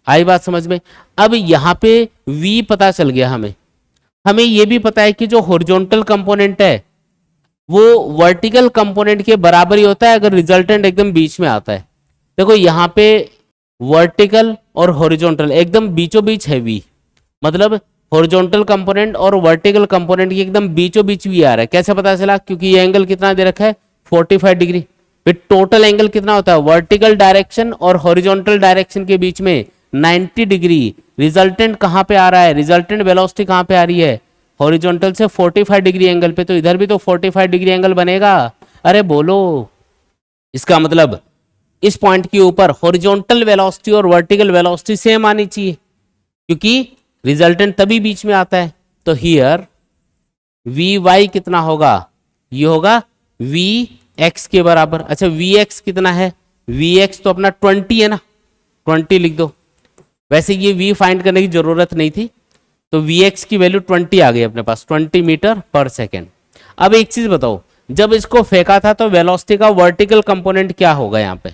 आई बात समझ में? अब यहाँ पे v पता चल गया हमें। हमें ये भी पता है कि जो हॉरिजॉन्टल कंपोनेंट है वो वर्टिकल कंपोनेंट के बराबर ही होता है अगर रिजल्टेंट एकदम बीच में आता है। देखो यहाँ पे वर्टिकल और हॉरिजॉन्टल एकदम बीचों बीच है v, मतलब हॉरिजॉन्टल कंपोनेंट और वर्टिकल कंपोनेंट की एकदम बीचों बीच v आ रहा है। कैसे पता चला? क्योंकि ये एंगल कितना दे रखा है? 45 डिग्री। फिर टोटल एंगल कितना होता है? वर्टिकल डायरेक्शन और हॉरिजॉन्टल डायरेक्शन के बीच में 90 डिग्री। रिजल्टेंट कहां पे आ रहा है? रिजल्टेंट वेलोसिटी कहां पे आ रही है? हॉरिजॉन्टल से 45 डिग्री एंगल पे, तो इधर भी तो 45 डिग्री एंगल बनेगा। अरे बोलो, इसका मतलब इस पॉइंट के ऊपर हॉरिजॉन्टल वेलोसिटी और वर्टिकल वेलोसिटी सेम आनी चाहिए, क्योंकि रिजल्टेंट तभी बीच में आता है। तो हियर vy कितना होगा? ये होगा vx के बराबर। अच्छा vx कितना है? vx तो अपना 20 है ना, 20 लिख दो। वैसे ये v फाइंड करने की जरूरत नहीं थी, तो vx की वैल्यू 20 आ गई अपने पास, 20 मीटर पर सेकेंड। अब एक चीज बताओ, जब इसको फेंका था तो वेलोसिटी का वर्टिकल कंपोनेंट क्या होगा? यहाँ पे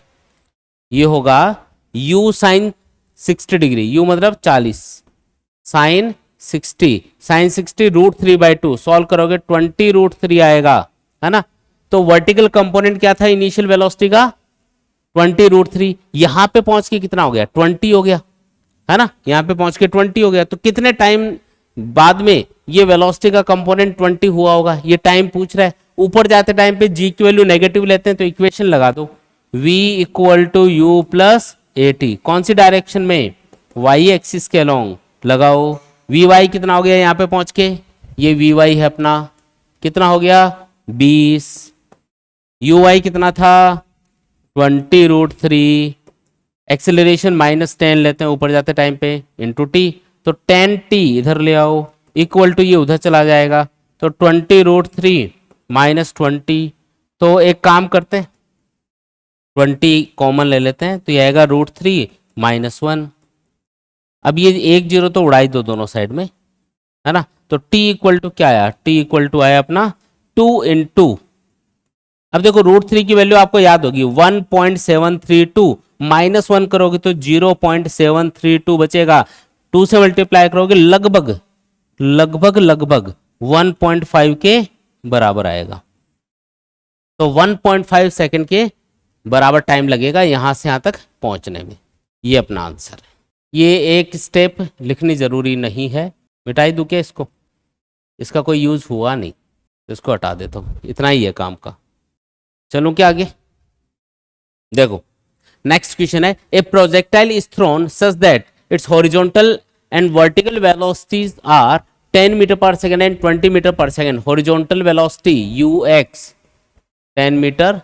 ये होगा u sin 60 डिग्री, u मतलब 40, sin 60, sin 60 √3/2, सॉल्व करोगे 20√3 आएगा, है ना। तो वर्टिकल कंपोनेंट क्या था इनिशियल वेलोसिटी का? 20√3। यहां पे पहुंच के कितना हो गया? 20 हो गया। है ना, यहाँ पे पहुंच के 20 हो गया, तो कितने टाइम बाद में ये वेलोसिटी का कंपोनेंट 20 हुआ होगा, ये टाइम पूछ रहा है। ऊपर जाते टाइम पे जी की वैल्यू नेगेटिव लेते हैं तो इक्वेशन लगा दो, v equal to u plus a t, कौन सी डायरेक्शन में, y एक्सिस के अलोंग लगाओ। वी वाई कितना हो गया यहाँ पे पहुंच के, ये वी वाई है अपना, कितना हो गया 20, यू वाई कितना था 20√3, एक्सेलरेशन -10 लेते हैं ऊपर जाते टाइम पे इंटू टी, तो 10t इधर ले आओ इक्वल टू ये उधर चला जाएगा, तो 20√3 -20, तो एक काम करते हैं 20 कॉमन ले लेते हैं, तो ये आएगा √3 -1। अब ये 1 0 तो उड़ाई दो दोनों साइड में, है ना, तो t इक्वल टू क्या आया, t इक्वल टू आया अपना 2 इंटू, अब देखो √3 की वैल्यू आपको याद होगी 1.732, -1 करोगे तो 0.732 बचेगा, 2 से मल्टीप्लाई करोगे लगभग लगभग लगभग 1.5 के बराबर आएगा, तो 1.5 सेकंड के बराबर टाइम लगेगा यहां से यहां तक पहुंचने में। ये अपना आंसर है। ये एक स्टेप लिखनी जरूरी नहीं है, मिटाई दूं क्या इसको, इसका कोई यूज हुआ नहीं, इसको हटा देता हूं, इतना ही है काम का। चलूं क्या आगे, देखो नेक्स्ट क्वेश्चन है, a projectile is thrown such that its horizontal and vertical velocities are 10 metre per second and 20 metre per second. Horizontal velocity ux 10 metre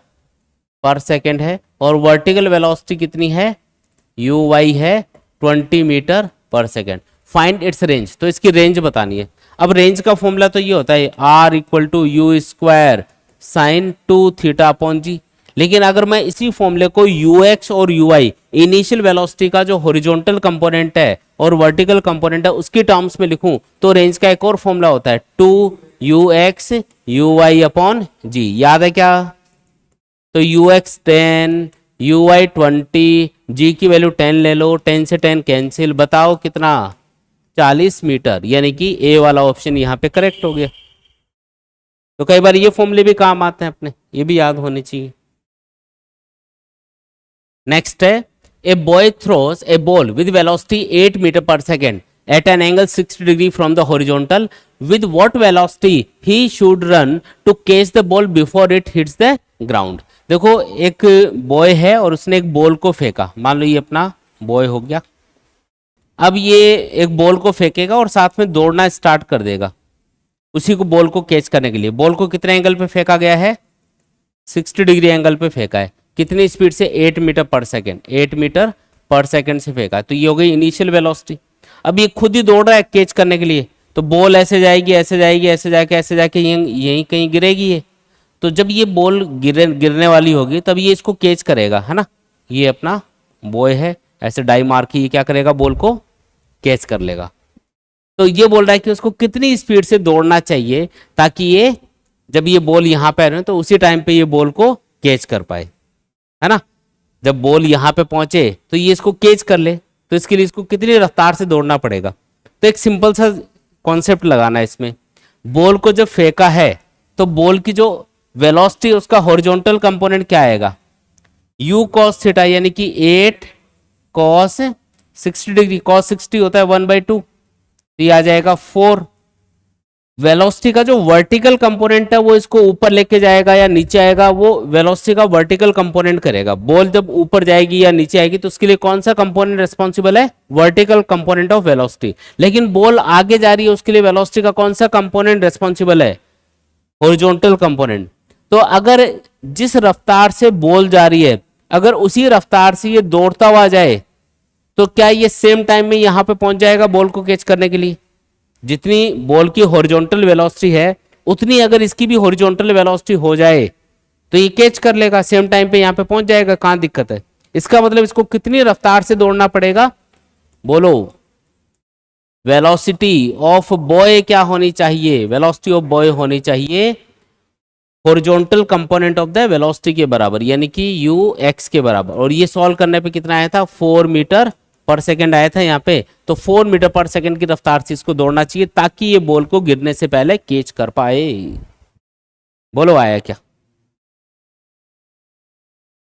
per second है और वर्टिकल वेलोसिटी कितनी है, uy है 20 metre per second. Find its range, तो इसकी range बतानी है। अब रेंज का फॉर्मूला तो ये होता है r equal to u square sine 2 theta upon g, लेकिन अगर मैं इसी फॉर्मूले को ux और uy इनिशियल वेलोसिटी का जो हॉरिजॉन्टल कंपोनेंट है और वर्टिकल कंपोनेंट है उसकी टर्म्स में लिखूं तो रेंज का एक और फॉर्मूला होता है 2ux uy अपॉन जी, याद है क्या, तो ux 10 uy 20, g की वैल्यू 10 ले लो, 10 से 10 कैंसिल, बताओ कितना 40 मीटर, यानी कि ए वाला ऑप्शन यहाँ पे करेक्ट हो गया। तो कई बार ये फॉर्मूले भी काम आते हैं अपने, ये भी याद होने चाहिए। नेक्स्ट है, a boy throws a ball with velocity 8 metre per second at an angle 60 degree from the horizontal, with what velocity he should run to catch the ball before it hits the ground. देखो एक boy है और उसने एक ball को फेंका, मान लो ये अपना बॉय हो गया, अब ये एक बॉल को फेंकेगा और साथ में दौड़ना स्टार्ट कर देगा उसी को बॉल को कैच करने के लिए। बॉल को कितने एंगल पे फेंका गया है, 60 डिग्री एंगल पे फेंका है, कितनी स्पीड से 8 metre per second, 8 metre per second से फेंका है, तो ये हो गई इनिशियल वेलोसिटी। अब ये खुद ही दौड़ रहा है कैच करने के लिए, तो बॉल ऐसे जाएगी ऐसे जाएगी ऐसे जाके यहीं कहीं गिरेगी ये, तो जब ये बॉल गिरने वाली होगी तब ये इसको कैच करेगा, है ना, ये अपना बॉय है, ऐसे डाई मार के ये क्या करेगा, बॉल को कैच कर लेगा। तो ये बोल रहा है कि उसको कितनी स्पीड से दौड़ना चाहिए ताकि ये जब ये बॉल यहाँ पे रहे तो उसी टाइम पे ये बॉल को कैच कर पाए, है ना, जब बॉल यहाँ पे पहुंचे तो ये इसको कैच कर ले, तो इसके लिए इसको कितनी रफ्तार से दौड़ना पड़ेगा। तो एक सिंपल सा कॉन्सेप्ट लगाना है इसमें, बॉल को जब फेंका है तो बॉल की जो वेलोसिटी उसका हॉरिजॉन्टल कंपोनेंट क्या आएगा, u cos थीटा, यानी कि 8 cos 60 डिग्री, cos 60 होता है 1/2, तो ये आ जाएगा 4। वेलोसिटी का जो वर्टिकल कंपोनेंट है वो इसको ऊपर लेके जाएगा या नीचे आएगा, वो वेलोसिटी का वर्टिकल कंपोनेंट करेगा। बॉल जब ऊपर जाएगी या नीचे आएगी तो उसके लिए कौन सा कंपोनेंट रिस्पॉन्सिबल है, वर्टिकल कंपोनेंट ऑफ वेलोसिटी। लेकिन बॉल आगे जा रही है उसके लिए वेलोसिटी का कौन सा कंपोनेंट रिस्पॉन्सिबल है, हॉरिजॉन्टल कंपोनेंट। तो अगर जिस रफ्तार से बॉल जा रही है अगर उसी रफ्तार से ये दौड़ता हुआ जाए तो क्या ये सेम टाइम में यहां पे पहुंच जाएगा बॉल को कैच करने के लिए। जितनी बॉल की हॉरिजॉन्टल वेलोसिटी है उतनी अगर इसकी भी हॉरिजॉन्टल वेलोसिटी हो जाए तो ये कैच कर लेगा, सेम टाइम पे यहां पे पहुंच जाएगा, कहां दिक्कत है। इसका मतलब इसको कितनी रफ्तार से दौड़ना पड़ेगा, बोलो, वेलोसिटी ऑफ बॉय क्या होनी चाहिए, वेलोसिटी ऑफ बॉय होनी चाहिए horizontal component of the velocity के बराबर, यानी कि ux के बराबर। और ये सॉल्व करने पे कितना आया था, 4 मीटर पर सेकंड आया था यहाँ पे, तो 4 मीटर पर सेकंड की रफ्तार से इसको दौड़ना चाहिए ताकि ये बॉल को गिरने से पहले कैच कर पाए। बोलो आया क्या।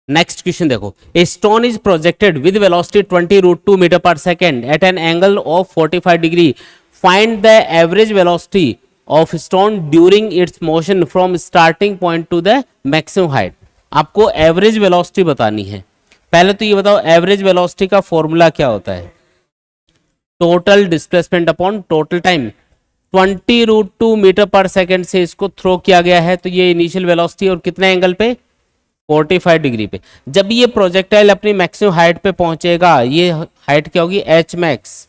नेक्स्ट क्वेश्चन देखो, a stone is projected with velocity 20√2 metre per second at an angle of 45 degree, find the average velocity of stone during its motion from starting point to the maximum height. आपको average velocity बतानी है। पहले तो ये बताओ average velocity का formula क्या होता है? Total displacement upon total time. 20√2 metre per second से इसको थ्रो किया गया है, तो ये इनिशियल वेलोसिटी और कितने एंगल पे? 45 डिग्री पे। जब ये प्रोजेक्टाइल अपनी मैक्सिमम हाइट पे पहुंचेगा, ये हाइट क्या होगी? H max.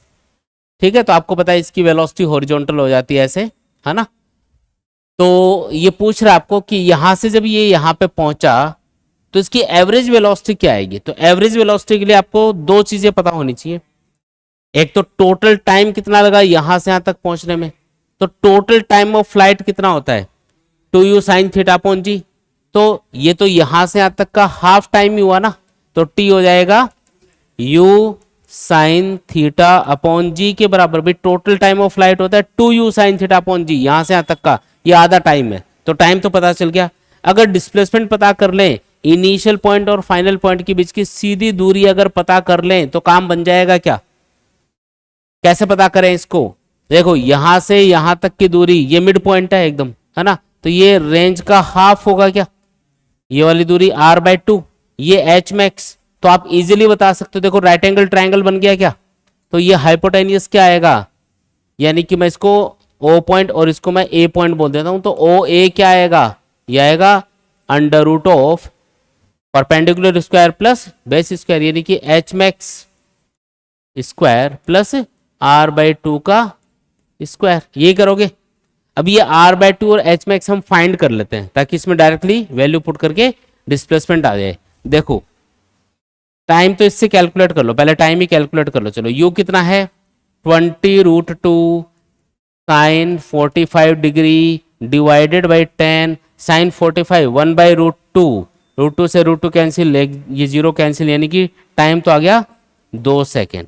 ठीक है, तो आपको पता है इसकी वेलोसिटी हॉरिजॉन्टल हो जाती है ऐसे, है ना। तो ये पूछ रहा है आपको कि यहां से जब ये यहां पे पहुंचा तो इसकी एवरेज वेलोसिटी क्या आएगी। तो एवरेज वेलोसिटी के लिए आपको दो चीजें पता होनी चाहिए। एक तो टोटल टाइम कितना लगा यहां से यहां तक पहुंचने में, तो टोटल टाइम ऑफ फ्लाइट कितना होता है? 2u sin theta upon g. तो ये तो यहां से यहां तक का हाफ टाइम ही हुआ ना, तो t हो जाएगा u sin थीटा अपॉन जी के बराबर। भी टोटल टाइम ऑफ फ्लाइट होता है 2u sin थीटा अपॉन जी, यहां से यहां तक का ये आधा टाइम है, तो टाइम तो पता चल गया। अगर डिस्प्लेसमेंट पता कर लें, इनिशियल पॉइंट और फाइनल पॉइंट के बीच की सीधी दूरी अगर पता कर लें तो काम बन जाएगा क्या? कैसे पता करें इसको? देखो यहां से यहां तक की दूरी, ये मिड पॉइंट है एकदम, है ना, तो ये रेंज का हाफ होगा क्या? ये वाली दूरी r/2, ये h मैक्स। तो आप इजीली बता सकते हो, देखो राइट एंगल ट्रायंगल बन गया क्या? तो ये हाइपोटेनियस क्या आएगा? यानी कि मैं इसको O पॉइंट और इसको मैं A पॉइंट बोल देता हूं, तो OA क्या आएगा? ये आएगा √of perpendicular square plus base square, यानी कि h max square plus r/2 का स्क्वायर। ये करोगे। अब ये r/2 और h मैक्स हम फाइंड कर लेते हैं ताकि इसमें डायरेक्टली वैल्यू पुट करके डिस्प्लेसमेंट आ जाए। देखो टाइम तो इससे कैलकुलेट कर लो, पहले टाइम ही कैलकुलेट कर लो। चलो u कितना है? 20√2 sine 45 degree divided by 10 sine 45 1/√2, √2 से √2 कैंसिल, ये जीरो कैंसिल, यानी कि टाइम तो आ गया 2 सेकेंड।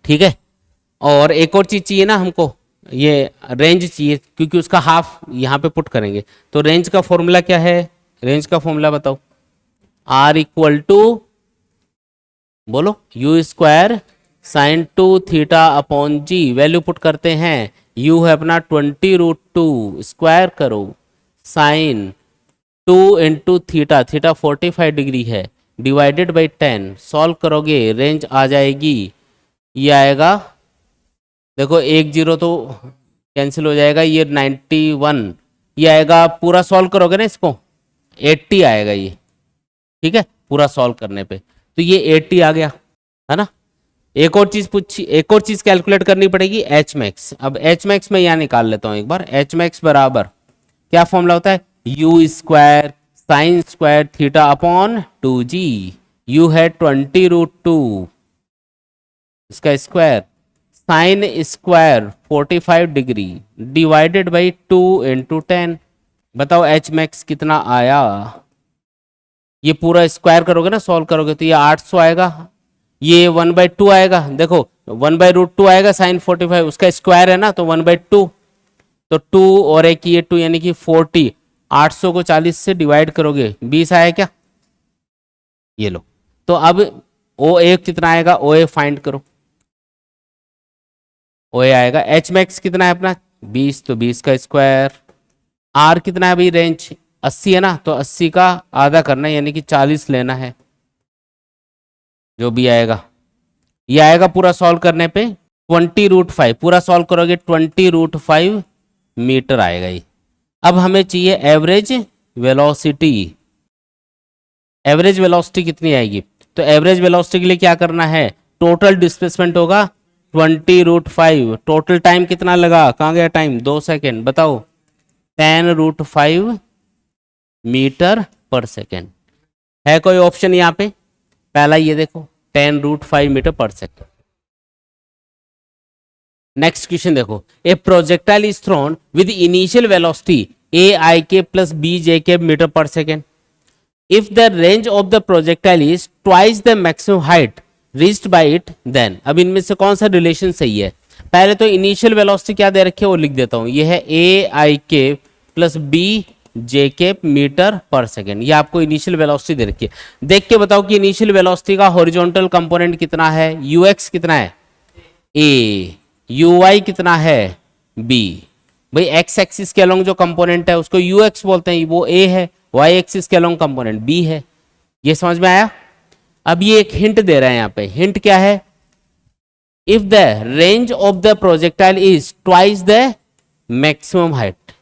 ठीक है, और एक और चीज चाहिए ना हमको, ये रेंज चाहिए, क्योंकि उसका हाफ यहाँ पे पुट करेंगे। तो रेंज का फॉर्मूला क्या है? रेंज का फॉर्मूला बताओ। R इक्वल टू, बोलो, u square sine 2 theta upon g. Value put करते हैं, u है अपना 20√2, स्क्वायर करो sine 2 into theta, theta 45 degree है, डिवाइडेड बाई 10। सॉल्व करोगे रेंज आ जाएगी, ये आएगा, देखो 1 0 तो कैंसिल हो जाएगा, ये 91, ये आएगा। पूरा सॉल्व करोगे ना इसको 80 आएगा ये। ठीक है, पूरा सॉल्व करने पे तो ये 80 आ गया, है ना। एक और चीज पूछी, एक और चीज कैलकुलेट करनी पड़ेगी, एच मैक्स। अब एच मैक्स मैं यहाँ निकाल लेता हूँ एक बार। एच मैक्स बराबर क्या फॉर्मूला होता है? You square sine square theta upon 2g। You है 20√2, इसका square sine square 45 degree divided by 2 into 10। बताओ एच मैक्स कितना आया? ये पूरा स्क्वायर करोगे ना, सॉल्व करोगे तो ये 800 आएगा, ये 1/2 आएगा। देखो 1/√2 आएगा साइन 45, उसका स्क्वायर है ना, तो 1/2, तो 2 और एक ये 2 यानी कि 40। 800 को 40 से डिवाइड करोगे 20 आया क्या? ये लो। तो अब OA कितना आएगा? OA फाइंड करो। OA आएगा, एच मैक्स कितना है अपना 20, तो 20 का स्क्वायर। R कितना है भाई? रेंज 80 है ना, तो 80 का आधा करना है, यानी कि 40 लेना है, जो भी आएगा। ये आएगा पूरा सॉल्व करने पे 20√5, पूरा सॉल्व करोगे 20√5 मीटर आएगा ये। अब हमें चाहिए एवरेज वेलोसिटी। एवरेज वेलोसिटी कितनी आएगी? तो एवरेज वेलोसिटी के लिए क्या करना है? टोटल डिस्प्लेसमेंट होगा 20√5, टोटल टाइम कितना लगा? कहाँ गया टाइम? 2 सेकेंड। बताओ 10√5 मीटर पर सेकेंड। है कोई ऑप्शन यहाँ पे? पहला ये देखो 10√5 metre per second. Next question देखो, a projectile is thrown with initial velocity AIK plus BJK metre per second. If the range of the projectile is twice the maximum height reached by it, then. अब इनमें से कौन सा relation सही है? पहले तो इनिशियल वेलोसिटी क्या दे रखी है वो लिख देता हूं, ये है AIK प्लस B जे कैप मीटर पर सेकेंड। ये आपको इनिशियल वेलोसिटी दे रखी है। देख के बताओ कि इनिशियल वेलोसिटी का हॉरिजॉन्टल कंपोनेंट कितना है, यूएक्स कितना है ए, यूवाई कितना है बी। भाई एक्स एक्सिस के अलोंग जो कंपोनेंट है उसको यूएक्स बोलते हैं, वो ए है, वाई एक्सिस के अलोंग कंपोनेंट बी है। ये समझ में आया। अब ये एक हिंट दे रहे हैं यहाँ पे, हिंट क्या है, if the range of the projectile is twice the maximum height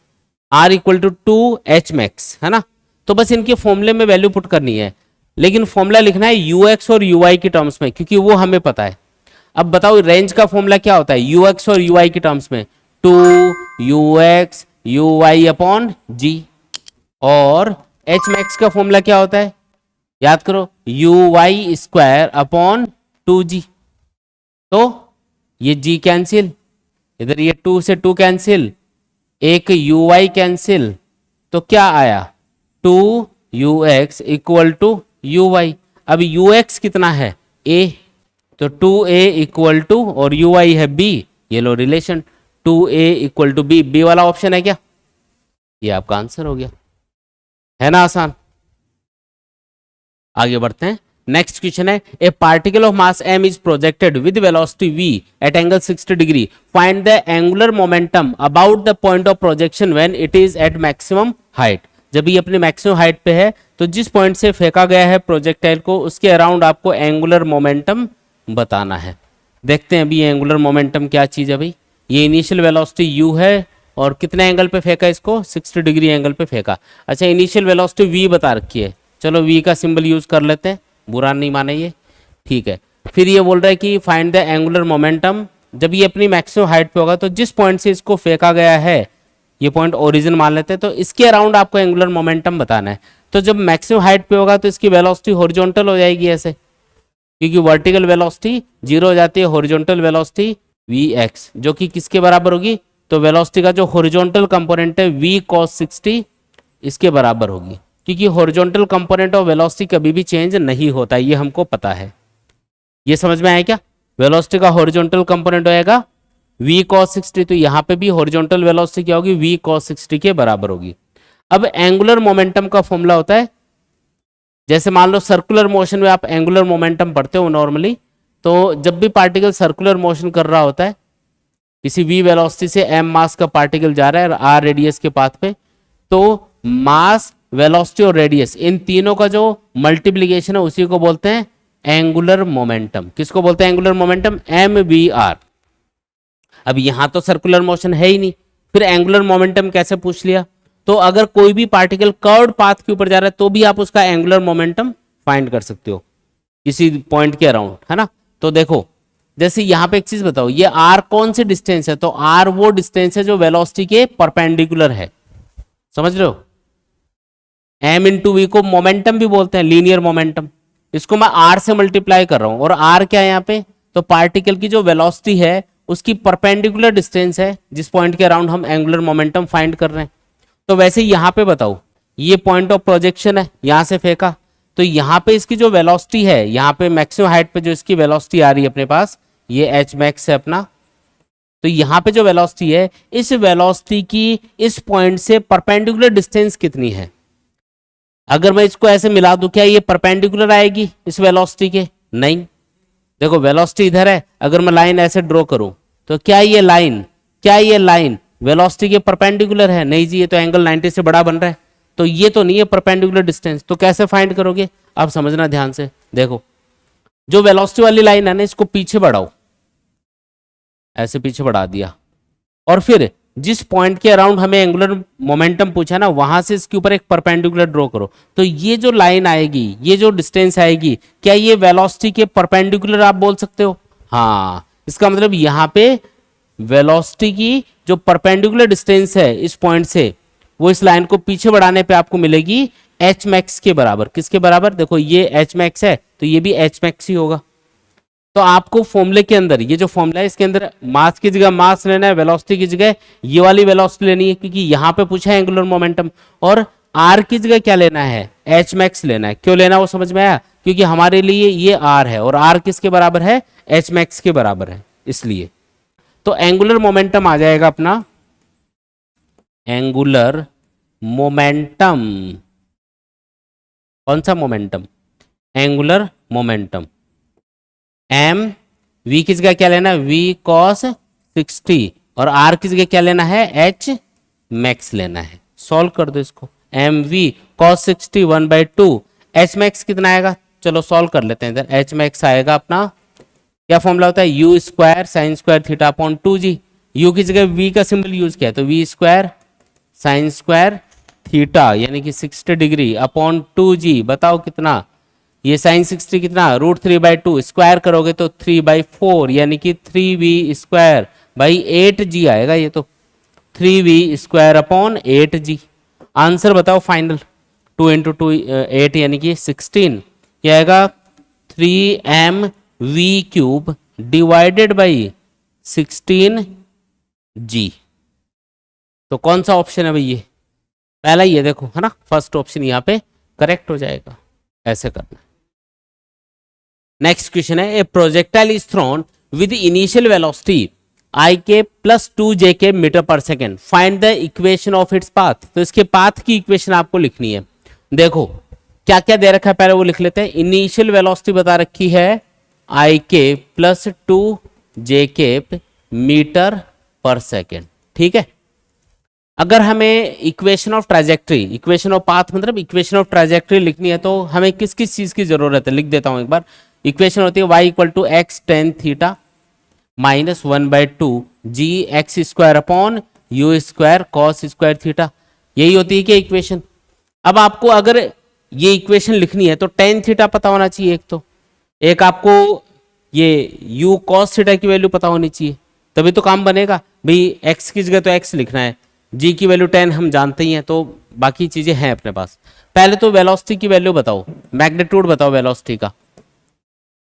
are equal to 2h max, है ना। तो बस इनके फॉर्मूले में वैल्यू पुट करनी है, लेकिन फॉर्मूला लिखना है यूएक्स और यूआई की टर्म्स में, क्योंकि वो हमें पता है। अब बताओ रेंज का फॉर्मूला क्या होता है यूएक्स और यूआई की टर्म्स में, 2ux uy अपॉन जी। और h मैक्स का फॉर्मूला क्या होता है, याद करो, uy स्क्वायर अपॉन 2g। तो ये g कैंसिल, इधर ये 2 से 2 कैंसिल, एक uy कैंसिल, तो क्या आया 2ux इक्वल टू uy। अब ux कितना है a, तो 2a इक्वल टू, और uy है b, ये लो रिलेशन 2a इक्वल टू b। बी वाला ऑप्शन है क्या, ये आपका आंसर हो गया, है ना आसान। आगे बढ़ते हैं। नेक्स्ट क्वेश्चन है, a particle of mass m is projected with velocity v at angle 60 degree, find the angular momentum about the point of projection when it is at maximum height. जब ये अपने मैक्सिमम हाइट पे है तो जिस point से फेंका गया है प्रोजेक्टाइल को उसके अराउंड आपको एंगुलर मोमेंटम बताना है। देखते हैं अभी एंगुलर मोमेंटम क्या चीज है भाई। ये इनिशियल वेलोसिटी u है और कितने एंगल पे फेंका इसको, 60 डिग्री एंगल पे फेंका। अच्छा इनिशियल वेलोसिटी v बता रखी है, चलो v का सिंबल यूज कर लेते हैं, बुरा नहीं माने ये, ठीक है। फिर ये बोल रहा है कि फाइंड द एंगुलर मोमेंटम, जब ये अपनी मैक्सिमम हाइट पे होगा तो जिस पॉइंट से इसको फेंका गया है, ये पॉइंट ओरिजिन मान लेते हैं, तो इसके अराउंड आपको एंगुलर मोमेंटम बताना है। तो जब मैक्सिमम हाइट पे होगा तो इसकी वेलोसिटी हॉरिजॉन्टल हो जाएगी ऐसे, क्योंकि वर्टिकल वेलोसिटी 0 हो जाती है, हॉरिजॉन्टल वेलोसिटी vx जो कि किसके बराबर होगी, तो वेलोसिटी का जो हॉरिजॉन्टल कंपोनेंट है v cos 60 इसके बराबर होगी, क्योंकि हॉरिजॉन्टल कंपोनेंट ऑफ वेलोसिटी कभी भी चेंज नहीं होता, ये हमको पता है। ये समझ में आया क्या, वेलोसिटी का हॉरिजॉन्टल कंपोनेंट होएगा v cos 60, तो यहाँ पे भी हॉरिजॉन्टल वेलोसिटी क्या होगी, v cos 60 के बराबर होगी। अब एंगुलर मोमेंटम का फॉर्मूला होता है, जैसे मान लो सर्कुलर मोशन में आप एंगुलर मोमेंटम पढ़ते हो नॉर्मली, तो जब भी पार्टिकल सर्कुलर मोशन कर रहा होता है, किसी v वेलोसिटी से m मास का पार्टिकल जा रहा है r रेडियस के पाथ पे, तो मास वेलोसिटी और रेडियस इन तीनों का जो मल्टीप्लीकेशन है उसी को बोलते हैं एंगुलर मोमेंटम। किसको बोलते हैं एंगुलर मोमेंटम, mvr। अब यहां तो सर्कुलर मोशन है ही नहीं, फिर एंगुलर मोमेंटम कैसे पूछ लिया। तो अगर कोई भी पार्टिकल कर्व्ड पाथ के ऊपर जा रहा है तो भी आप उसका एंगुलर मोमेंटम फाइंड कर सकते हो किसी पॉइंट के अराउंड, है ना। तो देखो जैसे यहाँ पे एक चीज बताओ, ये r कौन सी डिस्टेंस है, तो r वो डिस्टेंस है जो वेलोसिटी के परपेंडिकुलर है, समझ रहे हो। m इंटू वी को मोमेंटम भी बोलते हैं, लीनियर मोमेंटम। इसको मैं r से मल्टीप्लाई कर रहा हूं, और r क्या है यहाँ पे, तो पार्टिकल की जो वेलोसिटी है उसकी परपेंडिकुलर डिस्टेंस है जिस पॉइंट के अराउंड हम एंगुलर मोमेंटम फाइंड कर रहे हैं। तो वैसे यहाँ पे बताओ, ये पॉइंट ऑफ प्रोजेक्शन है, यहां से फेंका, तो यहाँ पे इसकी जो वेलोसिटी है, यहाँ पे मैक्सिमम हाइट पे जो इसकी वेलोसिटी आ रही है अपने पास, ये h मैक्स है अपना। तो यहाँ पे जो वेलोसिटी है, इस वेलोसिटी की इस पॉइंट से परपेंडिकुलर डिस्टेंस कितनी है। अगर मैं इसको ऐसे मिला दूं, क्या ये परपेंडिकुलर आएगी इस वेलोसिटी के, नहीं। देखो वेलोसिटी इधर है, अगर मैं लाइन ऐसे ड्रॉ करूं तो क्या ये लाइन वेलोसिटी के परपेंडिकुलर है, नहीं जी, ये तो एंगल 90 से बड़ा बन रहा है, तो ये तो नहीं है परपेंडिकुलर डिस्टेंस। तो कैसे फाइंड करोगे, आप समझना ध्यान से। देखो जो वेलोसिटी वाली लाइन है ना, इसको पीछे बढ़ाओ, ऐसे पीछे बढ़ा दिया, और फिर जिस पॉइंट के अराउंड हमें एंगुलर मोमेंटम पूछा ना, वहां से इसके ऊपर एक परपेंडिकुलर ड्रॉ करो। तो ये जो लाइन आएगी, ये जो डिस्टेंस आएगी, क्या ये वेलोसिटी के परपेंडिकुलर आप बोल सकते हो, हाँ। इसका मतलब यहाँ पे वेलोसिटी की जो परपेंडिकुलर डिस्टेंस है इस पॉइंट से, वो इस लाइन को पीछे बढ़ाने पे आपको मिलेगी h मैक्स के बराबर। किसके बराबर, देखो ये h मैक्स है तो ये भी h मैक्स ही होगा। तो आपको फॉर्मूले के अंदर, ये जो फॉर्मूला है इसके अंदर मास की जगह मास लेना है, वेलोसिटी की जगह ये वाली वेलोसिटी लेनी है, क्योंकि यहाँ पे पूछा है एंगुलर मोमेंटम, और r की जगह क्या लेना है, h मैक्स लेना है। क्यों लेना वो समझ में आया, क्योंकि हमारे लिए ये r है और r किसके बराबर है, h मैक्स के बराबर है, इसलिए। तो एंगुलर मोमेंटम आ जाएगा अपना एंगुलर मोमेंटम, कौन सा momentum, angular momentum, m, v की जगह क्या लेना है, वी कॉस 60, और आर की जगह क्या लेना है, एच मैक्स लेना है। सॉल्व कर दो इसको, m v cos 60 1/2, h max कितना आएगा, चलो सॉल्व कर लेते हैं इधर। एच मैक्स आएगा अपना, क्या फॉर्मूला होता है, you square sine square theta upon 2g, u की जगह वी का सिंबल यूज किया तो v square sine square theta यानी कि 60 डिग्री अपॉन 2g, बताओ कितना, ये साइन 60 कितना, √3/2, स्क्वायर करोगे तो 3/4 यानी कि 3v स्क्वायर बाई 8g आएगा, ये तो 3v square upon 8g। Answer बताओ फाइनल, 2 इंटू 2 8 यानी कि 16, क्या आएगा 3mv³ डिवाइडेड बाई 16g। तो कौन सा ऑप्शन है भाई, ये पहला ही है देखो, है ना, फर्स्ट ऑप्शन यहाँ पे करेक्ट हो जाएगा, ऐसे करना। नेक्स्ट क्वेश्चन है, a projectile is thrown with initial velocity i k plus 2j k metre per second, find the equation of its path. तो इसके पाथ की इक्वेशन आपको लिखनी है। देखो क्या क्या दे रखा है, पहले वो लिख लेते हैं। इनिशियल वेलोसिटी बता रखी है आई k plus 2j k metre per second, ठीक है। अगर हमें equation of trajectory, equation of path मतलब इक्वेशन ऑफ ट्राजेक्ट्री लिखनी है तो हमें किस किस चीज की जरूरत है, लिख देता हूं एक बार। इक्वेशन होती है y = x tan theta minus 1/2 g x square upon u square cos square theta, यही होती है कि इक्वेशन। अब आपको अगर ये इक्वेशन लिखनी है तो tan थीटा पता होना चाहिए एक, तो एक आपको ये u cos थीटा की वैल्यू पता होनी चाहिए, तभी तो काम बनेगा भाई। x की जगह तो x लिखना है, g की वैल्यू tan हम जानते ही हैं, तो बाकी चीजें हैं अपने पास। पहले तो वेलोसिटी की वैल्यू बताओ, मैग्नीट्यूड बताओ वेलोसिटी का।